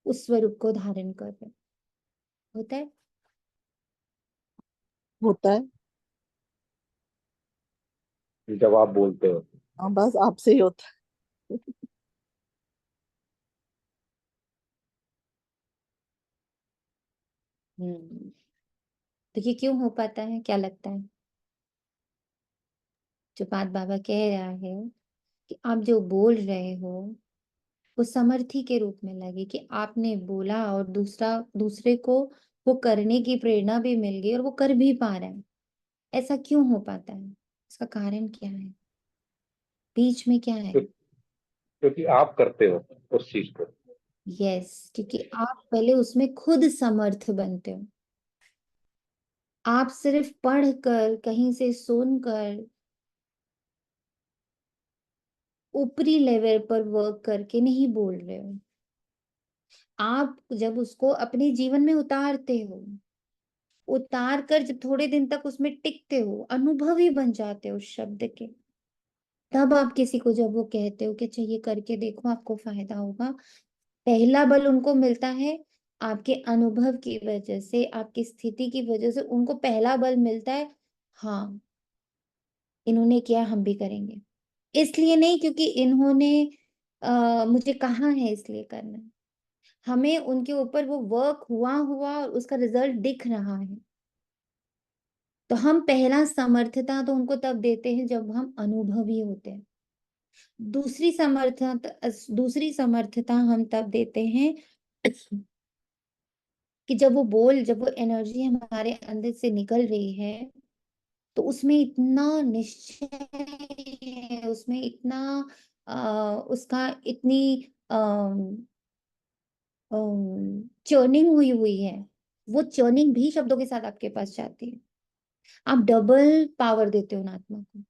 उस स्वरूप को धारण कर रहे हैं। होता है। होता है। जब आप बोलते हो। हाँ, बस आपसे ही होता है। तो ये क्यों हो पाता है, क्या लगता है? जो बात बाबा कह रहा है कि आप जो बोल रहे हो वो समर्थी के रूप में लगे, कि आपने बोला और दूसरे को वो करने की प्रेरणा भी मिल गई और वो कर भी पा रहा है। ऐसा क्यों हो पाता है? इसका कारण क्या है? बीच में क्या है? क्योंकि आप करते हो उस चीज को। यस, क्योंकि आप पहले उसमें खुद समर्थ बनते हो। आप सिर्फ पढ़कर, कहीं से सुनकर, ऊपरी लेवल पर वर्क करके नहीं बोल रहे हो। आप जब उसको अपने जीवन में उतारते हो, उतार कर जब थोड़े दिन तक उसमें टिकते हो, अनुभवी बन जाते हो उस शब्द के, तब आप किसी को जब वो कहते हो कि अच्छा ये करके देखो आपको फायदा होगा, पहला बल उनको मिलता है आपके अनुभव की वजह से, आपकी स्थिति की वजह से उनको पहला बल मिलता है। हाँ, इन्होंने किया, हम भी करेंगे। इसलिए नहीं क्योंकि इन्होंने मुझे कहा है इसलिए करना है। हमें उनके ऊपर वो वर्क हुआ हुआ और उसका रिजल्ट दिख रहा है, तो हम पहला समर्थता तो उनको तब देते हैं जब हम अनुभवी होते हैं। दूसरी समर्थता हम तब देते हैं कि जब वो एनर्जी हमारे अंदर से निकल रही है तो उसमें इतना निश्चय है, उसमें इतना उसका इतनी चर्निंग हुई हुई है। वो चर्निंग भी शब्दों के साथ आपके पास जाती है। आप डबल पावर देते हो उन आत्मा को,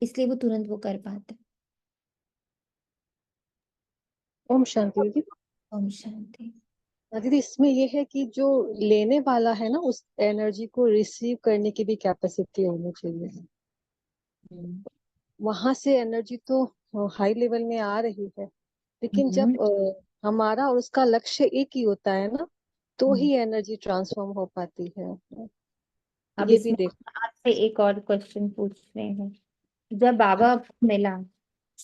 इसलिए वो तुरंत वो कर पाता है। ओम शांति दीदी। ओम शांति। हाँ दीदी, इसमें ये है कि जो लेने वाला है ना, उस एनर्जी को रिसीव करने की भी कैपेसिटी होनी चाहिए। वहां से एनर्जी तो हाई लेवल में आ रही है, लेकिन जब हमारा और उसका लक्ष्य एक ही होता है ना, तो ही एनर्जी ट्रांसफॉर्म हो पाती है। अब ये भी इसमें देख। आपसे एक और क्वेश्चन पूछ रहे हैं। जब बाबा आपको मिला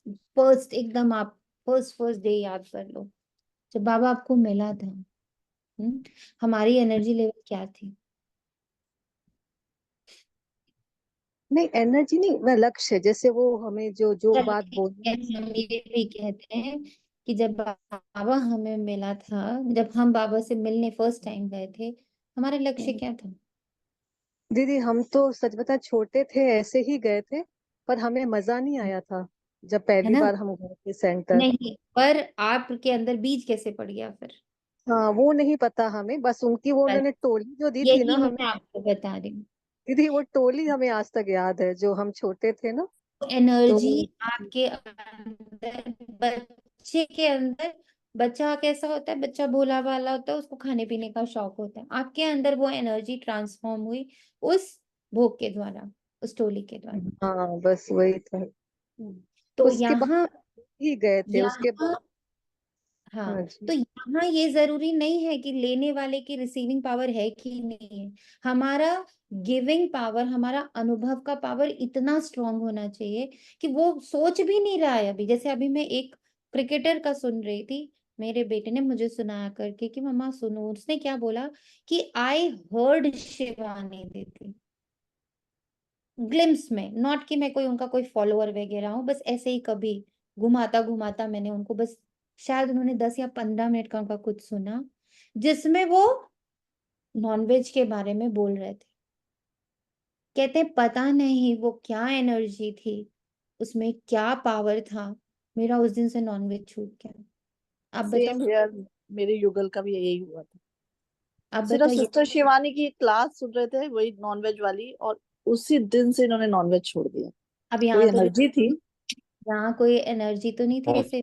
फर्स्ट, एकदम आप फर्स्ट फर्स्ट डे याद कर लो, जब बाबा आपको मिला था, हमारी एनर्जी लेवल क्या थी? नहीं, एनर्जी नहीं, वह लक्ष्य, जैसे वो हमें जो जो बात बोलनी। हम ये भी कहते हैं कि जब बाबा हमें मिला था, जब हम बाबा से मिलने फर्स्ट टाइम गए थे, हमारा लक्ष्य क्या था? दीदी, हम तो सच बता छोटे थे, ऐसे ही गए थे, पर हमें मजा नहीं आया था जब है पहली ना? बार हम गए थे सेंटर। नहीं, पर आपके अंदर बीज कैसे पड़ गया फिर? हाँ, वो नहीं पता हमें, बस उनकी वो बस उन्होंने टोली जो दी थी ना यही हमें। मैं आपको बता रही हूँ। दीदी, वो टोली हमें आज तक याद है, जो हम छोटे थे ना। तो एनर्जी आपके अंदर, बच्चे के अंदर, बच्चा कैसा होता है? बच्चा भोला भाला होता है, उसको खाने पीने का शौक होता है। आपके अंदर वो एनर्जी ट्रांसफॉर्म हुई उस भोग के द्वारा, उस टोली के द्वारा। हाँ, बस वही था। तो उसके बाद यहाँ ही गए थे उसके यहाँ बाद। हाँ, हाँ तो जी। हाँ, ये जरूरी नहीं है कि लेने वाले की रिसीविंग पावर है कि नहीं है। हमारा गिविंग पावर, हमारा अनुभव का पावर इतना स्ट्रांग होना चाहिए कि वो सोच भी नहीं रहा है अभी। जैसे अभी मैं एक क्रिकेटर का सुन रही थी, मेरे बेटे ने मुझे सुनाया करके कि मम्मा सुनो, उसने क्या बोला कि आई हर्ड शिवानी दीदी, ग्लिम्स में, नॉट कि मैं कोई उनका कोई फॉलोअर वगैरह हूँ, बस ऐसे ही कभी घुमाता घुमाता मैंने उनको बस, शायद उन्होंने 10 या 15 मिनट का उनका कुछ सुना, जिसमें वो नॉनवेज के बारे में बोल रहे थे। कहते पता नहीं वो क्या एनर्जी थी, उसमें क्या पावर था, मेरा उस दिन से नॉनवेज छूट गया। आप बताओ, सेम यार, मेरे युगल का भी यही हुआ था। आप सिर्फ बताओ ये। सिस्टर शिवानी की क्लास सुन रहे थे, वही नॉनवेज वाली, और उसी दिन से इन्होंने नॉनवेज छोड़ दिया। अब कोई यहाँ तो, एनर्जी थी? यहाँ कोई एनर्जी तो नहीं थी और वैसे।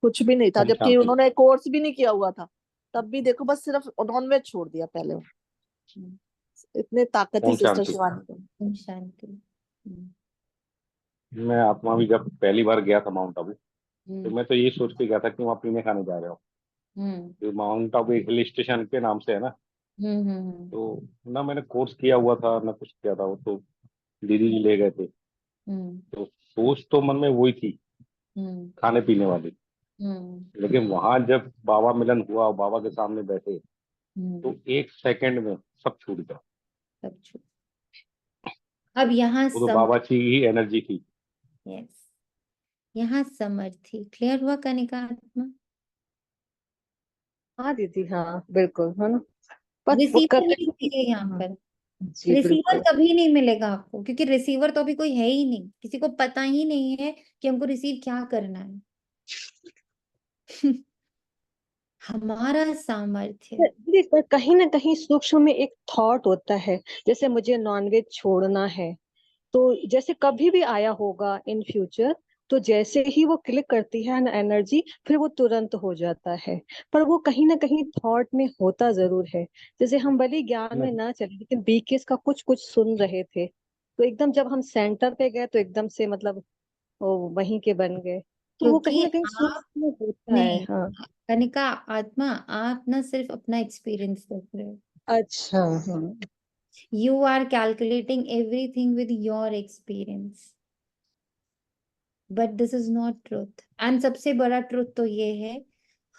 कुछ भी नहीं था, ओम जबकि शांति। उन्होंने कोर्स भी नहीं किया हुआ था। तब भी देखो, बस सिर्फ नॉनवेज छोड़ दिया पहले। इतने ताकत थी ओम सिस्टर शांति। शिवानी को। ओम शांति। मैं आत्मा भी जब पहली बार गया था माउंट आबू, तो हम्म। मैं तो ये सोच के गया था कि वहाँ पीने खाने जा रहे हो। हम्म। तो माउंट आबू एक हिल स्टेशन के नाम से है ना। हम्म। तो ना मैंने कोर्स किया हुआ था ना कुछ किया था, वो तो दीदी जी ले गए थे। हम्म। तो सोच तो मन में वही थी, हम्म। खाने पीने वाली। हम्म। लेकिन वहां जब बाबा मिलन हुआ और बाबा के सामने बैठे, हम्म। तो 1 सेकंड में सब छूट गया। सब छूट। अब यहाँ वो तो बाबा की ही एनर्जी थी। यस, यहाँ समर थी। क्लियर हुआ कनिका आत्मा? हाँ दीदी, हाँ बिल्कुल, है ना। पर वो रिसीवर करते नहीं भी। चाहिए यहाँ हाँ पर। जी रिसीवर बिल्कुल। कभी नहीं मिलेगा आपको, क्योंकि रिसीवर तो अभी कोई है ही नहीं, किसी को पता ही नहीं है कि हमको रिसीव क्या करना है। हमारा सामर्थ्य। दीदी, पर कहीं ना कहीं सूक्ष्म में एक थॉट होता है, जैसे मुझे नॉनवेज छोड़ना है, तो जैसे कभी भी आया होगा इन फ्यूचर, तो जैसे ही वो क्लिक करती है ना एनर्जी, फिर वो तुरंत हो जाता है। पर वो कहीं ना कहीं थॉट में होता जरूर है। जैसे हम भले ज्ञान में नहीं ना चले, लेकिन बीकेस का कुछ कुछ सुन रहे थे, तो एकदम जब हम सेंटर पे गए तो एकदम से मतलब वो वहीं के बन गए। तो वो कहीं क्योंकि ना कहीं आप, सूक्ष्म में होता है, नहीं, हाँ। कनिका आत्मा, आप ना सिर्फ अपना एक्सपीरियंस देख रहे हो। अच्छा, हाँ। You are calculating everything with your experience, but this is not truth. And सबसे बड़ा ट्रुथ तो ये है,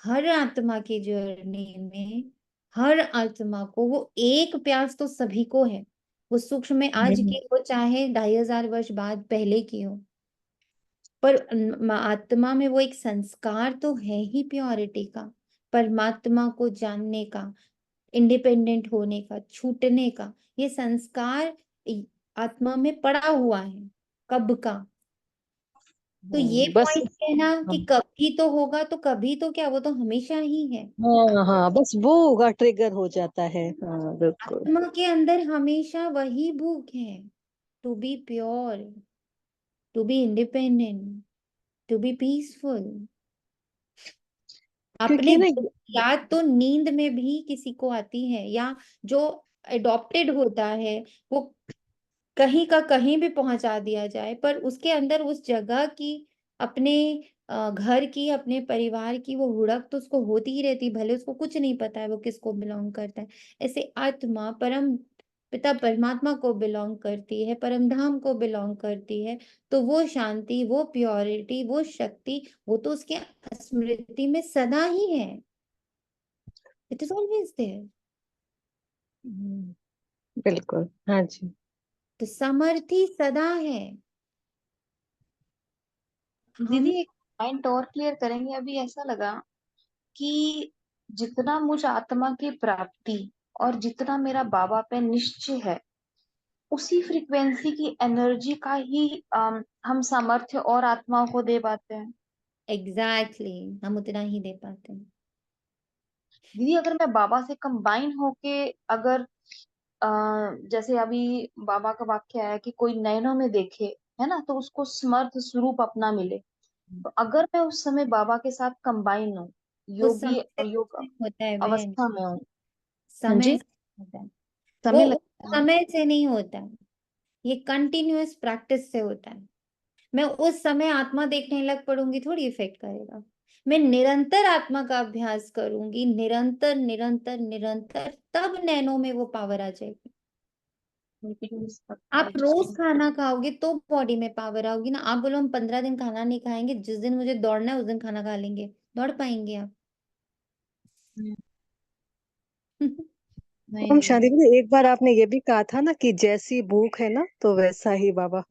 हर आत्मा की जर्नी में, हर आत्मा को वो एक प्यास तो सभी को है। वो सूक्ष्म में आज हम्म। की हो, चाहे 2500 वर्ष बाद पहले की हो, पर आत्मा में वो एक संस्कार तो है ही प्योरिटी का, परमात्मा को जानने का, इंडिपेंडेंट होने का, छूटने का। ये संस्कार आत्मा में पड़ा हुआ है कब का। तो ये बस। पॉइंट है ना हाँ, कि कभी तो होगा, तो कभी तो क्या, वो तो हमेशा ही है। हाँ, हाँ, बस वो होगा, ट्रिगर हो जाता है, हाँ बिल्कुल। आत्मा के अंदर हमेशा वही भूख है, to be pure, to be independent, to be peaceful. अपने क्योंकि ना याद तो नींद में भी किसी को आती है, या जो अडॉप्टेड होता है, वो कहीं का कहीं भी पहुंचा दिया जाए, पर उसके अंदर उस जगह की, अपने घर की, अपने परिवार की वो हुड़क तो उसको होती ही रहती, भले उसको कुछ नहीं पता है वो किसको बिलोंग करता है। ऐसे आत्मा परम पिता परमात्मा को बिलोंग करती है, परम धाम को बिलोंग करती है, तो वो शांति, वो प्योरिटी, वो शक्ति, वो तो उसके स्मृति में सदा ही है। It is always there. बिल्कुल, हाँ जी। तो समर्थी सदा है। दीदी हम एक पॉइंट और क्लियर करेंगे? अभी ऐसा लगा कि जितना मुझ आत्मा की प्राप्ति और जितना मेरा बाबा पे निश्चय है, उसी फ्रीक्वेंसी की एनर्जी का ही हम सामर्थ्य और आत्माओं को दे पाते हैं। एग्जैक्टली हम उतना ही दे पाते हैं। दीदी अगर मैं बाबा से कंबाइन होके, अगर जैसे अभी बाबा का वाक्य है कि कोई नयनों में देखे, है ना, तो उसको समर्थ स्वरूप अपना मिले। तो अगर मैं उस समय बाबा के साथ कंबाइन हूँ, वो योगी समय से कुछ योग नहीं होता है बहन, अवस्था में हूँ। हाँ समय जी। से होता है। वो समय उस लगता है। समय से नहीं होता है, ये कंटिन्यूअस प्रैक्टिस से होता है। मैं उस समय आत्मा देखने लग पड़ूंगी थोड़ी इफेक्ट करेगा। मैं निरंतर आत्मा का अभ्यास करूंगी, निरंतर निरंतर निरंतर, तब नैनो में वो पावर आ जाएगी। आप रोज खाना खाओगे तो बॉडी में पावर आओगी ना। आप बोलो हम 15 दिन खाना नहीं खाएंगे, जिस दिन मुझे दौड़ना है उस दिन खाना खा लेंगे, दौड़ पाएंगे आप? नहीं ओम दीदी। शांति दीदी, एक बार आपने ये भी कहा था ना कि जैसी भूख है ना तो वैसा ही बाबा,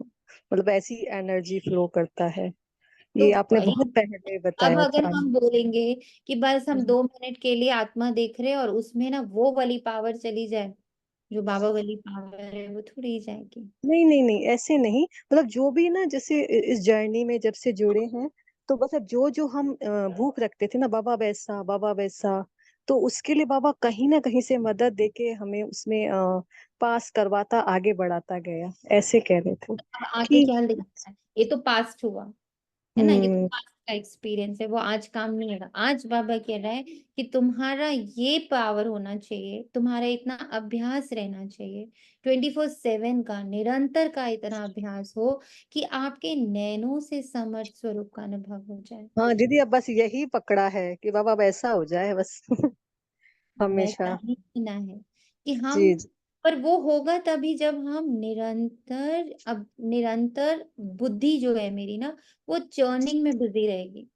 मतलब ऐसी एनर्जी फ्लो करता है। तो ये आपने भाई, बहुत पहले अब बताया अगर था। हम बोलेंगे कि बस हम 2 मिनट के लिए आत्मा देख रहे हैं और उसमें ना वो वाली पावर चली जाए, जो बाबा वाली पावर है, वो थोड़ी ही जाएगी। नहीं नहीं नहीं, ऐसे नहीं, मतलब जो भी ना, जैसे इस जर्नी में जब से जुड़े हैं, तो मतलब जो जो हम भूख रखते थे ना, बाबा वैसा बाबा वैसा, तो उसके लिए बाबा कहीं ना कहीं से मदद देके हमें उसमें पास करवाता, आगे बढ़ाता गया, ऐसे कह रहे थे अब आगे कि क्या लिखना है, ये तो पास्ट हुआ है ना, ये तो हम्म। पास्ट का एक्सपीरियंस है, वो आज काम नहीं होगा। आज बाबा कह रहा है कि तुम्हारा ये पावर होना चाहिए, तुम्हारा इतना अभ्यास रहना चाहिए, 24/7 का निरंतर का इतना अभ्यास हो कि आपके नैनो से समर्थ स्वरूप का अनुभव हो जाए। हाँ दीदी, अब बस यही पकड़ा है कि बाबा वैसा हो जाए बस। वैसा हमेशा। ही होना है कि हम, जी जी। पर वो होगा तभी जब हम निरंतर, अब निरंतर बुद्धि जो है मेरी ना, वो चर्निंग में बिजी रहेगी।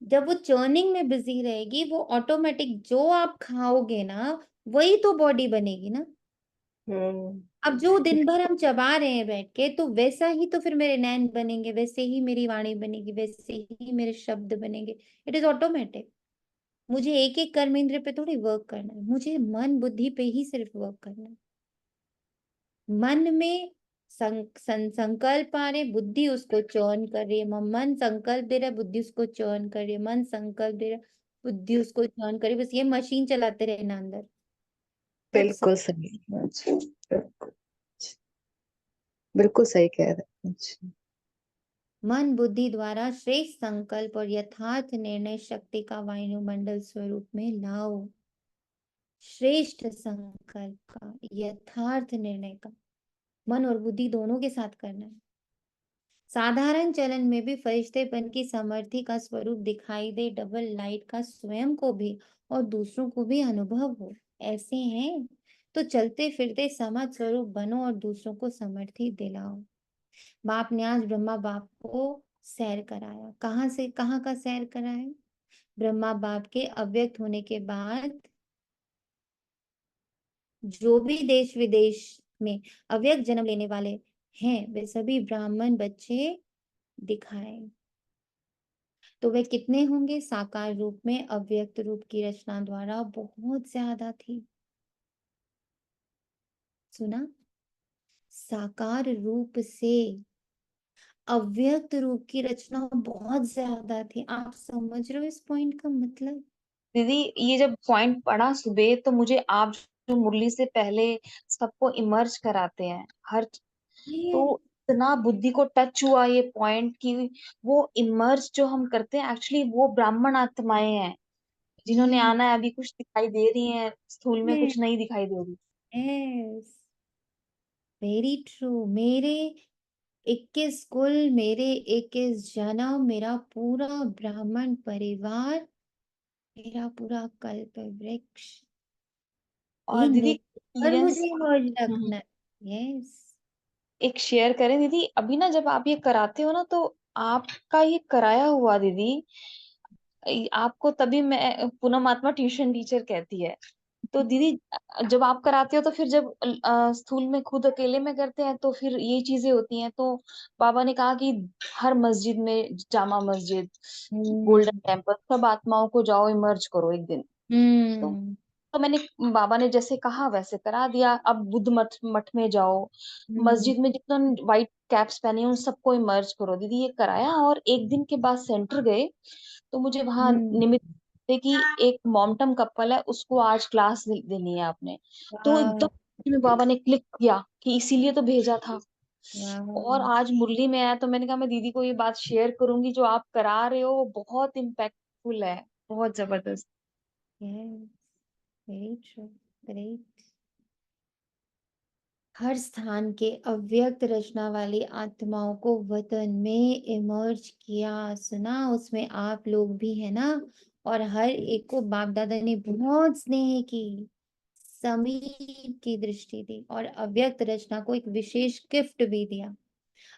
जब वो चर्निंग में बिजी रहेगी, वो ऑटोमेटिक जो आप खाओगे ना, वही तो बॉडी बनेगी ना। हम्म। अब जो दिन भर हम चबा रहे हैं बैठ के, तो वैसा ही तो फिर मेरे नैन बनेंगे, वैसे ही मेरी वाणी बनेगी, वैसे ही मेरे शब्द बनेंगे। It is automatic. मुझे एक एक कर्मेंद्र पे थोड़ी वर्क करना है, मुझे मन बुद्धि पे ही सिर्फ वर्क करना है। मन में संकल्प आ रहे, बुद्धि उसको चयन कर रही है, मन संकल्प दे रहा है, बुद्धि उसको चयन कर रही है, मन संकल्प दे रहा है, बुद्धि उसको चयन कर रही है, बस ये मशीन चलाते रहना अंदर, तब सब। बिल्कुल सही। अच्छा, बिल्कुल। बिल्कुल सही कह रहे हैं। अच्छा। मन बुद्धि द्वारा श्रेष्ठ संकल्प और यथार्थ निर्णय शक्ति का वायुमंडल स्वरूप में लाओ। श्रेष्ठ संकल्प का, यथार्थ निर्णय का, मन और बुद्धि दोनों के साथ करना है। साधारण चलन में भी फरिश्तेपन की समर्थी का स्वरूप दिखाई दे, डबल लाइट का स्वयं को भी और दूसरों को भी अनुभव हो, ऐसे हैं तो चलते फिरते समर्थ स्वरूप बनो और दूसरों को समर्थी दिलाओ। बाप ने आज ब्रह्मा बाप को सैर कराया, कहाँ से कहाँ का सैर कराया? ब्रह्मा बाप के अव्यक्त होने के बाद जो भी देश विदेश में अव्यक्त जन्म लेने वाले हैं, वे सभी ब्राह्मण बच्चे दिखाए। तो वे कितने होंगे? साकार रूप में अव्यक्त रूप की रचना द्वारा बहुत ज्यादा थी। सुना? साकार रूप से अव्यक्त रूप की रचना बहुत ज्यादा थी। आप समझ रहे हो इस पॉइंट का मतलब? दीदी, ये जब पॉइंट पढ़ा सुबह तो मुझे आप जो मुरली से पहले सबको इमर्ज कराते हैं हर, तो ये इतना बुद्धि को टच हुआ ये पॉइंट की वो इमर्ज जो हम करते हैं एक्चुअली वो ब्राह्मण आत्माएं हैं जिन्होंने ये आना है। अभी कुछ दिखाई दे रही हैं स्थूल में, ये कुछ नहीं दिखाई दे रही। Yes, very true. मेरे 21 कुल, मेरे 21 जन्म, मेरा पूरा ब्राह्मण परिवार, मेरा पूरा कल्प वृक्ष, ये और दीदी पर एक्सपीरियंस, मुझे मौज रखना है। यस। एक शेयर करें दीदी, अभी ना जब आप ये कराते हो ना तो आपका ये कराया हुआ दीदी, आपको तभी मैं पूनम आत्मा ट्यूशन टीचर कहती है। तो दीदी जब आप कराते हो तो फिर जब स्कूल में खुद अकेले में करते हैं तो फिर ये चीजें होती हैं। तो बाबा ने कहा कि हर मस्जिद में, जामा मस्जिद, हम्म। गोल्डन टेम्पल, सब आत्माओं को जाओ इमर्ज करो एक दिन। तो हम्म। तो मैंने, बाबा ने जैसे कहा वैसे करा दिया। अब बुद्ध मठ मठ में जाओ, हम्म। मस्जिद में जितना व्हाइट कैप्स पहने हैं, उन सबको इमर्ज करो। दीदी ये कराया और एक दिन के बाद सेंटर गए तो मुझे वहां हम्म। निमित्त थे कि एक मॉमटम कपल है, उसको आज क्लास देनी है आपने। तो वाह। एकदम में बाबा ने क्लिक किया कि इसीलिए तो भेजा था। और वाह। आज मुरली में आया तो मैंने कहा मैं दीदी को ये बात शेयर करूंगी, जो आप करा रहे हो वो बहुत इम्पैक्टफुल है, बहुत जबरदस्त। Yes, very true, great. हर स्थान के अव्यक्त रचना वाली आत्माओं को वतन में इमर्ज किया। सुना, उसमें आप लोग भी है ना। और हर एक को बाप दादा ने बहुत स्नेह की, समीप की दृष्टि दी और अव्यक्त रचना को एक विशेष गिफ्ट भी दिया।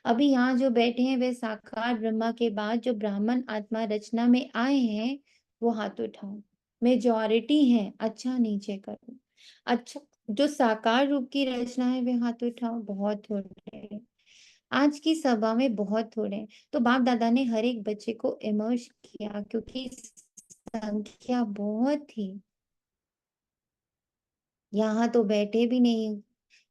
अभी यहाँ जो बैठे हैं वे साकार ब्रह्मा के बाद जो ब्राह्मण आत्मा रचना में आए हैं, वो हाथ उठाओ। मेजॉरिटी है, अच्छा नीचे करो। अच्छा, जो साकार रूप की रचना है वे हाथ उठाओ। बहुत थोड़े हैं। आज की सभा में बहुत थोड़े हैं। तो बाप दादा ने हर एक बच्चे को इमर्ज किया क्योंकि संख्या बहुत थी। यहाँ तो बैठे भी नहीं,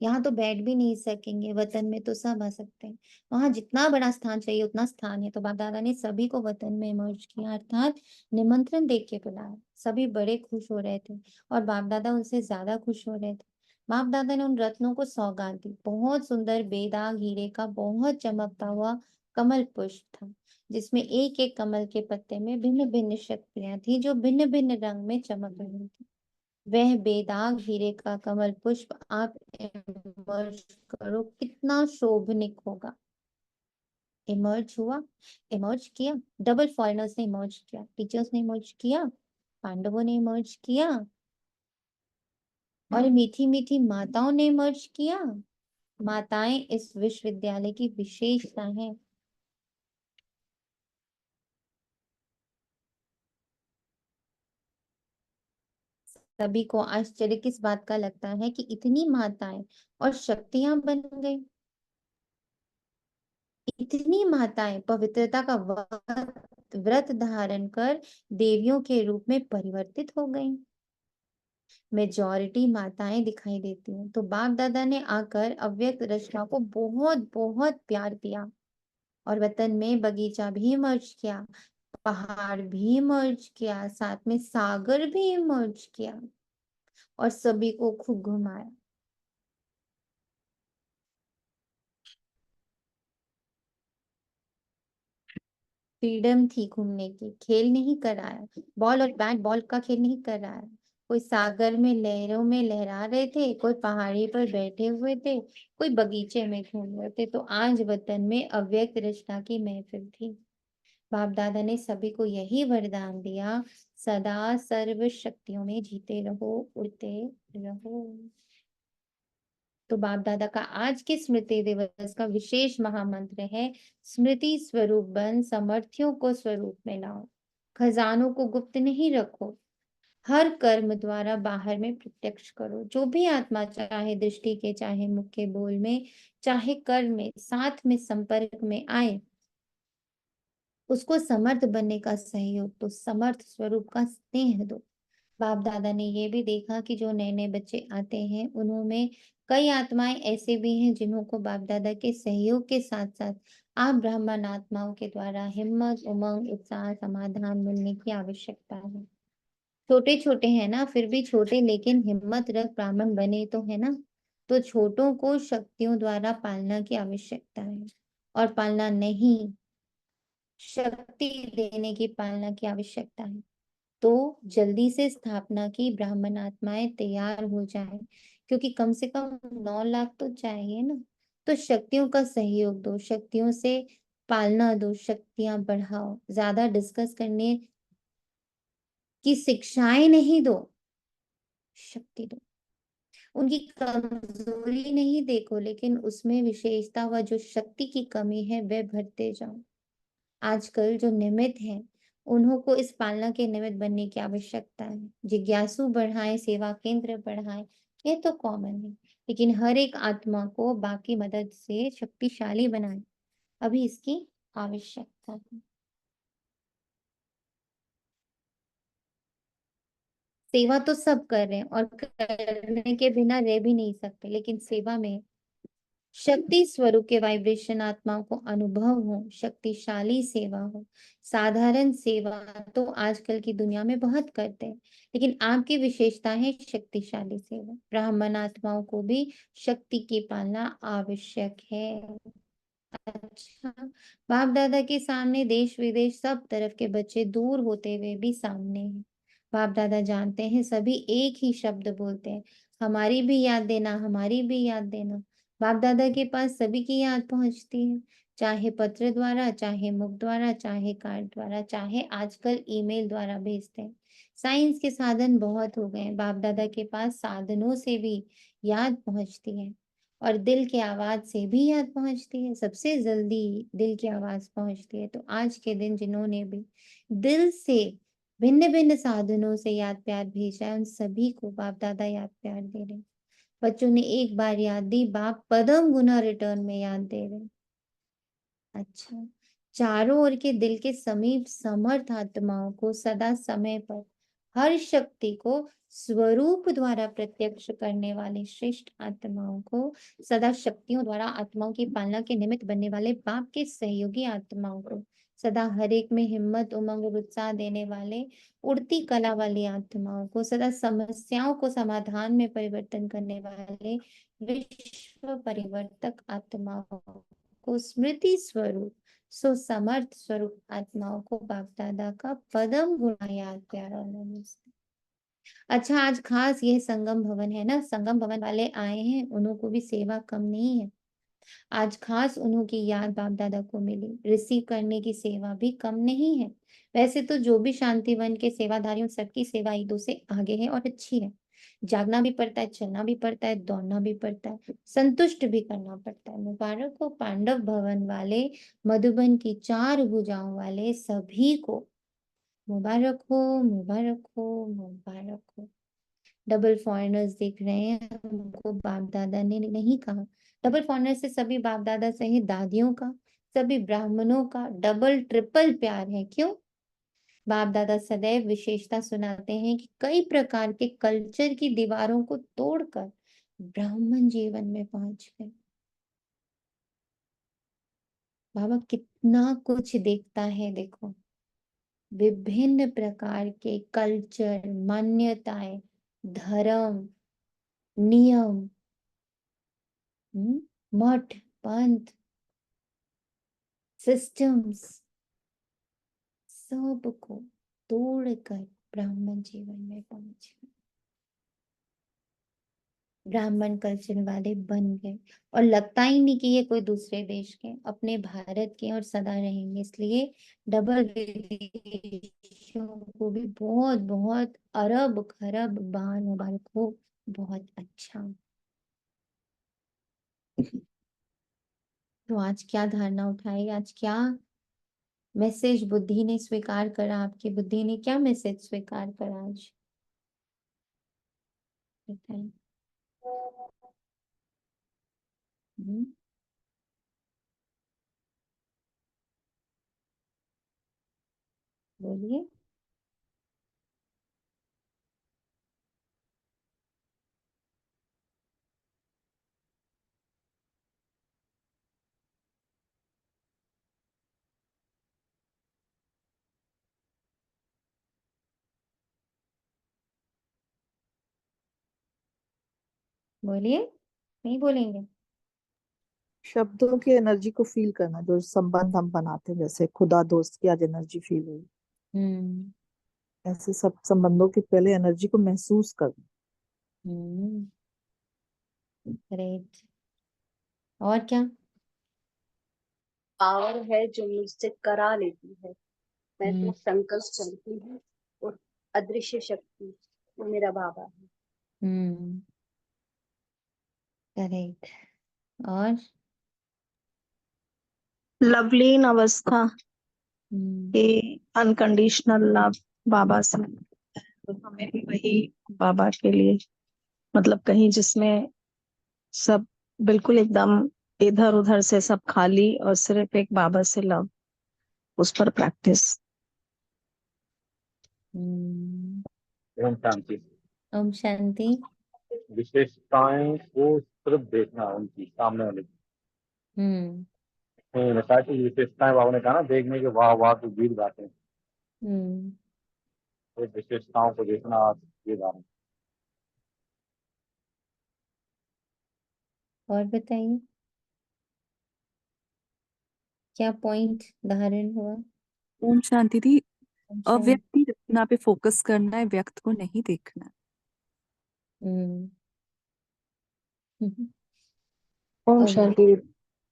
यहाँ तो बैठ भी नहीं सकेंगे, वतन में तो सब आ सकते हैं। वहां जितना बड़ा स्थान चाहिए उतना स्थान है। तो बाप दादा ने सभी को वतन में इमर्ज किया, अर्थात निमंत्रण दे के बुलाया। सभी बड़े खुश हो रहे थे और बाप दादा उनसे ज्यादा खुश हो रहे थे। बाप दादा ने उन रत्नों को सौगात दी। बहुत सुंदर बेदाग हीरे का बहुत चमकता हुआ कमल पुष्प था, जिसमें एक एक कमल के पत्ते में भिन्न भिन्न शक्तियां थी जो भिन्न भिन्न रंग में चमक रही थी। वह बेदाग हीरे का कमल पुष्प आप इमर्ज करो, कितना शोभनिक होगा। इमर्ज हुआ, इमर्ज किया। डबल फॉरेनर्स ने इमर्ज किया, टीचर्स ने इमर्ज किया, पांडवों ने इमर्ज किया और मीठी मीठी माताओं ने इमर्ज किया। माताएं इस विश्वविद्यालय की विशेषता है। सभी को आश्चर्य किस बात का लगता है कि इतनी माताएं और शक्तियां बन गई। इतनी माताएं पवित्रता का व्रत धारण कर देवियों के रूप में परिवर्तित हो गईं। मेजॉरिटी माताएं दिखाई देती हैं। तो बाप दादा ने आकर अव्यक्त रचना को बहुत बहुत प्यार दिया और वतन में बगीचा भी मर्ज किया, पहाड़ भी मर्ज किया, साथ में सागर भी मर्ज किया और सभी को खूब घुमाया। फ्रीडम थी घूमने की, खेल नहीं कराया। बॉल और बैट बॉल का खेल नहीं कराया। कोई सागर में लहरों में लहरा रहे थे, कोई पहाड़ी पर बैठे हुए थे, कोई बगीचे में घूम रहे थे। तो आज वतन में अव्यक्त रचना की महफिल थी। बाप दादा ने सभी को यही वरदान दिया, सदा सर्व शक्तियों में जीते रहो, उड़ते रहो। तो बाप दादा का आज के स्मृति दिवस का विशेष महामंत्र है, स्मृति स्वरूप बन समर्थियों को स्वरूप में लाओ। खजानों को गुप्त नहीं रखो, हर कर्म द्वारा बाहर में प्रत्यक्ष करो। जो भी आत्मा चाहे दृष्टि के, चाहे मुख के बोल में, चाहे कर्म में, साथ में संपर्क में आए, उसको समर्थ बनने का सहयोग दो, समर्थ स्वरूप का स्नेह दो। बाप दादा ने ये भी देखा कि जो नए नए बच्चे आते हैं उनमें कई आत्माएं ऐसे भी हैं जिन्हों को बाप दादा के सहयोग के साथ साथ आप ब्राह्मण आत्माओं के द्वारा हिम्मत, उमंग, उत्साह, समाधान मिलने की आवश्यकता है। छोटे छोटे हैं ना, फिर भी छोटे लेकिन हिम्मत रख ब्राह्मण बने तो है ना। तो छोटों को शक्तियों द्वारा पालना की आवश्यकता है और पालना नहीं, शक्ति देने की पालना की आवश्यकता है। तो जल्दी से स्थापना की ब्राह्मण आत्माएं तैयार हो जाएं, क्योंकि कम से कम 9 लाख तो चाहिए ना। तो शक्तियों का सहयोग दो, शक्तियों से पालना दो, शक्तियां बढ़ाओ। ज्यादा डिस्कस करने की शिक्षाएं नहीं दो, शक्ति दो। उनकी कमजोरी नहीं देखो, लेकिन उसमें विशेषता व जो शक्ति की कमी है वह भरते जाओ। आजकल जो निमित्त हैं उन्हों को इस पालना के निमित्त बनने की आवश्यकता है। जिज्ञासु बढ़ाएं, सेवा केंद्र बढ़ाएं, ये तो कॉमन है। लेकिन हर एक आत्मा को बाकी मदद से शक्तिशाली बनाएं, अभी इसकी आवश्यकता है। सेवा तो सब कर रहे हैं और करने के बिना रह भी नहीं सकते, लेकिन सेवा में शक्ति स्वरूप के वाइब्रेशन आत्माओं को अनुभव हो, शक्तिशाली सेवा हो। साधारण सेवा तो आजकल की दुनिया में बहुत करते हैं, लेकिन आपकी विशेषता है शक्तिशाली सेवा। ब्राह्मण आत्माओं को भी शक्ति की पालना आवश्यक है। अच्छा, बाप दादा के सामने देश विदेश सब तरफ के बच्चे दूर होते हुए भी सामने हैं। बाप दादा जानते हैं सभी एक ही शब्द बोलते हैं, हमारी भी याद देना, हमारी भी याद देना। बाप दादा के पास सभी की याद पहुंचती है, चाहे पत्र द्वारा, चाहे मुख द्वारा, चाहे कार्ड द्वारा, चाहे आजकल ईमेल द्वारा भेजते हैं। साइंस के साधन बहुत हो गए हैं, बाप दादा के पास साधनों से भी याद पहुंचती है और दिल की आवाज से भी याद पहुंचती है। सबसे जल्दी दिल की आवाज पहुंचती है। तो आज के दिन जिन्होंने भी दिल से भिन्न भिन्न साधनों से याद प्यार भेजा है, उन सभी को बाप दादा याद प्यार दे रहे हैं। बच्चों ने एक बार याद दी, बाप पदम गुना रिटर्न में याद दे रहे। अच्छा, चारों ओर के दिल के समीप समर्थ आत्माओं को सदा समय पर हर शक्ति को स्वरूप द्वारा प्रत्यक्ष करने वाली श्रेष्ठ आत्माओं को, सदा शक्तियों द्वारा आत्माओं की पालना के निमित्त बनने वाले बाप के सहयोगी आत्माओं को, सदा हर एक में हिम्मत उमंग और उत्साह देने वाले उड़ती कला वाली आत्माओं को, सदा समस्याओं को समाधान में परिवर्तन करने वाले विश्व परिवर्तक आत्माओं को, स्मृति स्वरूप सो समर्थ स्वरूप आत्माओं को बाप दादा का पदम गुणा याद प्यारा नमस्ते। अच्छा, आज खास ये संगम भवन है ना, संगम भवन वाले आए हैं, उन्हों को भी सेवा कम नहीं है। आज खास उन्हों की याद बाप दादा को मिली, रिसीव करने की सेवा भी कम नहीं है। वैसे तो जो भी शांतिवन के सेवाधारियों सबकी सेवा ईदों से आगे है और अच्छी है। जागना भी पड़ता है, चलना भी पड़ता है, दौड़ना भी पड़ता है, संतुष्ट भी करना पड़ता है। मुबारक हो पांडव भवन वाले, मधुबन की 4 भुजाओं वाले सभी को, मुबारक हो, मुबारक हो, मुबारक हो। डबल फॉरेनर्स देख रहे हैं, उनको बाप दादा ने नहीं कहा। डबल फॉरेनर से सभी बाप दादा सहित दादियों का, सभी ब्राह्मणों का डबल ट्रिपल प्यार है। क्यों? बाप दादा सदैव विशेषता सुनाते हैं कि कई प्रकार के कल्चर की दीवारों को तोड़कर ब्राह्मण जीवन में पहुंच गए। बाबा कितना कुछ देखता है, देखो, विभिन्न प्रकार के कल्चर, मान्यताएं, धर्म, नियम, मठ, पंथ, सिस्टम्स, सबको तोड़कर ब्राह्मण जीवन में पहुंचे, ब्राह्मण कल्चर वाले बन गए। और लगता ही नहीं कि ये कोई दूसरे देश के, अपने भारत के और सदा रहेंगे। इसलिए डबल विदेशियों को भी बहुत बहुत अरब खरब बार मुबारक हो। बहुत अच्छा। तो आज क्या धारणा उठाई, आज क्या मैसेज बुद्धि ने स्वीकार करा, आपकी बुद्धि ने क्या मैसेज स्वीकार करा आज बताइए। हम्म, बोलिए। बोलिए, नहीं बोलेंगे? शब्दों की एनर्जी को फील करना, जो संबंध हम बनाते हैं, जैसे खुदा दोस्त की आज एनर्जी फील हुई, हम्म ऐसे सब संबंधों की पहले एनर्जी को महसूस करना। हम्म ग्रेट। और क्या? पावर है जो मुझसे करा लेती है, मैं तो हम्म संकल्प चलती हूँ और अदृश्य शक्ति वो मेरा बाबा है। हम्म करेक्ट। और लवलीन अवस्था हम्म की अनकंडीशनल लव बाबा से, तो हमें भी वही बाबा के लिए, मतलब कहीं जिसमें सब बिल्कुल एकदम इधर उधर से सब खाली और सिर्फ एक बाबा से लव, उस पर प्रैक्टिस। हम्म ओम शांति। ओम शांति। विशेषताएं को सिर्फ देखना उनकी सामने वाले की। हम्म सारी विशेषताएं बाबा ने कहा ना, देखने के वाह वाह तो गीत गाते हैं, हम्म तो विशेषताओं को देखना ये गाना। और बताइए, क्या पॉइंट धारण हुआ? ओम शांति दी। ओम शांति। अव्यक्ति रचना पे फोकस करना है, व्यक्त को नहीं देखना है। हम्म ओम ओम शांति।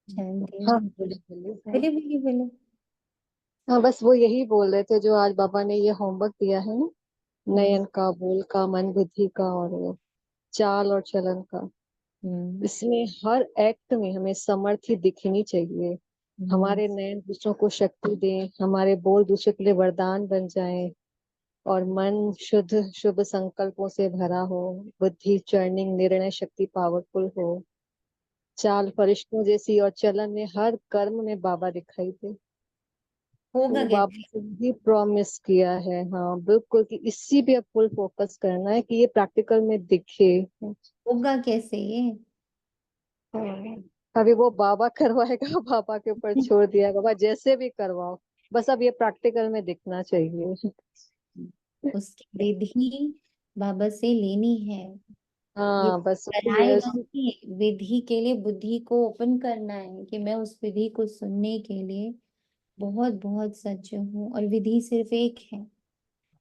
शांति। हाँ बोलिए बोलिए। बोले बोले बोले। हाँ बस वो यही बोल रहे थे जो आज बाबा ने ये होमवर्क दिया है ना, नयन का, बोल का, मन बुद्धि का और वो चाल और चलन का। हम्म इसमें हर एक्ट में हमें समर्थी दिखनी चाहिए। हम्म हमारे नयन दूसरों को शक्ति दें, हमारे बोल दूसरे के लिए वरदान बन जाएं, और मन शुद्ध शुभ संकल्पों से भरा हो, बुद्धि चर्निंग निर्णय शक्ति पावरफुल हो, चाल फरिश्तों जैसी, और चलन में हर कर्म में बाबा दिखाई दे। होगा तो बाबा कैसे? से भी प्रॉमिस किया है, हाँ बिल्कुल, कि इसी पे अब फुल फोकस करना है कि ये प्रैक्टिकल में दिखे। होगा कैसे ये? हाँ। अभी वो बाबा करवाएगा, बाबा के ऊपर छोड़ दिया है, बाबा जैसे भी करवाओ, बस अब ये प्रैक्टिकल में दिखना चाहिए। उसकी विधि बाबा से लेनी है। ये हाँ बस वही है कराएगा कि विधि के लिए बुद्धि को ओपन करना है कि मैं उस विधि को सुनने के लिए बहुत बहुत सज्ज हूँ। और विधि सिर्फ एक है,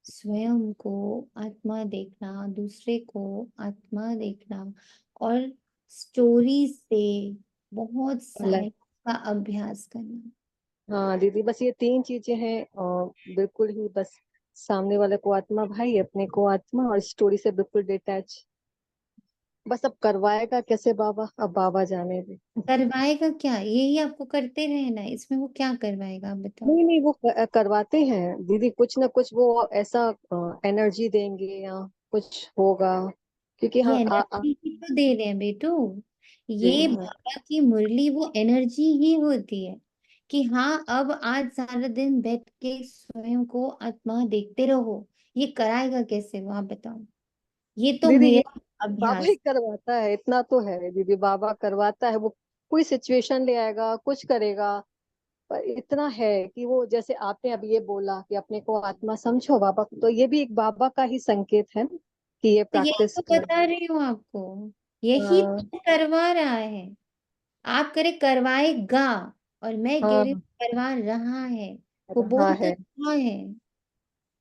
स्वयं को आत्मा देखना, दूसरे को आत्मा देखना, और स्टोरी से बहुत सारे का अभ्यास करना। हाँ दीदी, बस ये 3 चीजें हैं, और बिल्कुल ही बस सामने वाले को आत्मा भाई, अपने को आत्मा, और स्टोरी से बिल्कुल डिटैच। बस अब करवाएगा कैसे बाबा, अब बाबा जाने दे। करवाएगा क्या? यही आपको करते रहना है, इसमें वो क्या करवाएगा आप बताओ। नहीं नहीं, वो करवाते हैं दीदी, कुछ ना कुछ वो ऐसा एनर्जी देंगे या कुछ होगा, क्योंकि ये हाँ एनर्जी ही तो दे रहे हैं बेटू। जी ये हाँ। बाबा की मुरली वो एनर्जी ही होती है कि हाँ अब आज सारा दिन बैठ के स्वयं को आत्मा देखते रहो। ये कराएगा कैसे वो आप बताओ। ये तो दीदी ये मेरा बाबा ही अभ्यास। करवाता है, इतना तो है दीदी, बाबा करवाता है। वो कोई सिचुएशन ले आएगा, कुछ करेगा, पर इतना है कि वो, जैसे आपने अभी ये बोला कि अपने को आत्मा समझो बाबा, तो ये भी एक बाबा का ही संकेत है ना, कि ये तो यही प्रैक्टिस तो कर। बता रही हूँ आपको, यही हाँ तो करवा रहा है। आप करे करवाएगा, और मैं कह रही हूँ हाँ, करवा रहा है। वो रहा बोल तो है रहा है,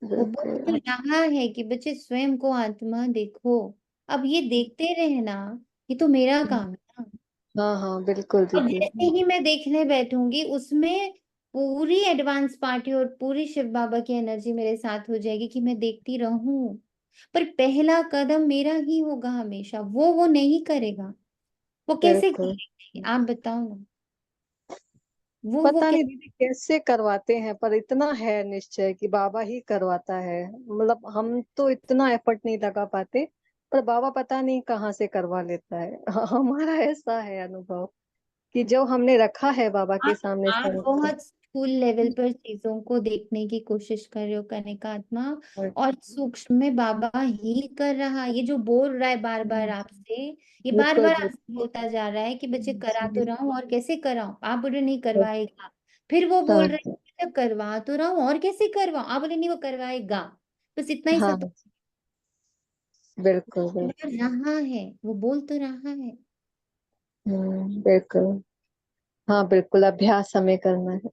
वो बोल तो बिल्कुल। रहा है कि बच्चे स्वयं को आत्मा देखो। अब ये देखते रहना, ये तो मेरा काम है ना। हाँ हाँ बिल्कुल अब दीदी। जैसे ही मैं देखने बैठूंगी उसमें पूरी एडवांस पार्टी और पूरी शिव बाबा की एनर्जी मेरे साथ हो जाएगी कि मैं देखती रहूं। पर पहला कदम मेरा ही होगा हमेशा, वो नहीं करेगा। वो कैसे बिल्कुल, करेंगे आप बताओ ना। वो पता नहीं कैसे? दीदी कैसे करवाते हैं, पर इतना है निश्चय कि बाबा ही करवाता है। मतलब हम तो इतना एफर्ट नहीं लगा पाते, पर बाबा पता नहीं कहाँ से करवा लेता है। हमारा ऐसा है अनुभव कि जो हमने रखा है बाबा के आप सामने आप समर्पित। बहुत स्कूल लेवल पर चीजों को देखने की कोशिश कर रहे हो करने का आत्मा, और सूक्ष्म में बाबा ही कर रहा है। ये जो बोल रहा है बार बार आपसे, ये बार बिल्कुल बार बिल्कुल। आपसे बोलता जा रहा है कि बच्चे करा तो रहा हूँ और कैसे कराऊं। आप बोले नहीं करवाएगा, फिर वो बोल रहे हाँ हैं "बेटा, करवा तो रहा हूँ और कैसे करवाऊं। आप बोले नहीं वो करवाएगा। बस इतना ही सा तो हाँ बिल्कुल कर बिल्कुल। रहा है, वो बोल तो रहा है। बिल्कुल। हाँ बिल्कुल, अभ्यास हमें करना है।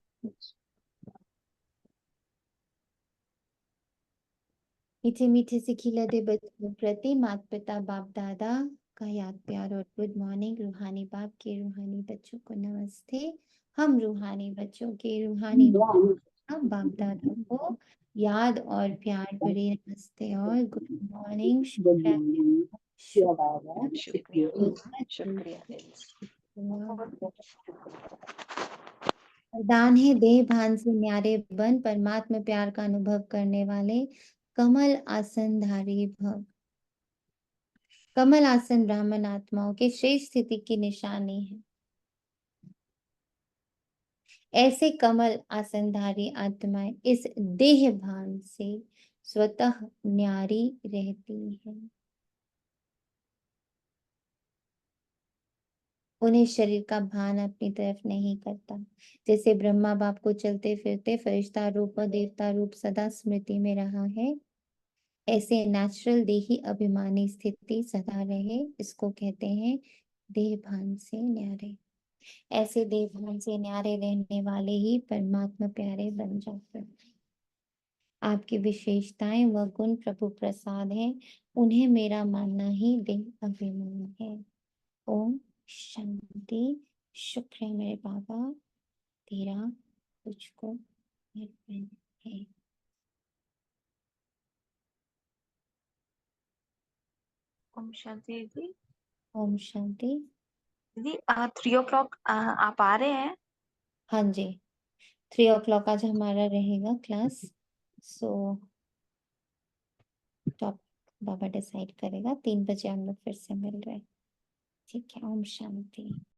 मीठे मीठे से खिलते बच्चों प्रति माता पिता बाप दादा का याद प्यार और गुड मॉर्निंग। रूहानी बाप के रूहानी बच्चों को नमस्ते। हम रूहानी बच्चों के रूहानी बाप दादा को याद और प्यार भरे नमस्ते और गुड मॉर्निंग। शुक्रिया शुक्रिया शुक्रिया शुक्रिया। शुक्रिया। वरदान है देह भान से न्यारे बन परमात्मा प्यार का अनुभव करने वाले कमल आसनधारी भव। कमल आसन ब्राह्मण आत्माओं के श्रेष्ठ स्थिति की निशानी है। ऐसे कमल आसनधारी आत्माएं इस देह भान से स्वतः न्यारी रहती है। उन्हें शरीर का भान अपनी तरफ नहीं करता। जैसे ब्रह्मा बाप को चलते फिरते फरिश्ता रूप और देवता रूप सदा स्मृति में रहा है, ऐसे नेचुरल देही अभिमानी स्थिति सदा रहे। इसको कहते हैं देह भान से न्यारे। ऐसे देव भान से न्यारे रहने वाले ही परमात्मा प्यारे बन जाते हैं। आपकी विशेषताएं व गुण प्रभु प्रसाद हैं, उन्हें मेरा मानना ही देह अभिमान है। ओम शांति। शुक्र है मेरे बाबा, तेरा तुझको अर्पण है। ओम शांति दीदी। ओम शांति। दीदी 3 o'clock आप आ रहे हैं? हाँ जी, 3 o'clock आज हमारा रहेगा क्लास। सो टॉप बाबा डिसाइड करेगा, 3 बजे हम लोग फिर से मिल रहे हैं। ठीक है, ओम शांति।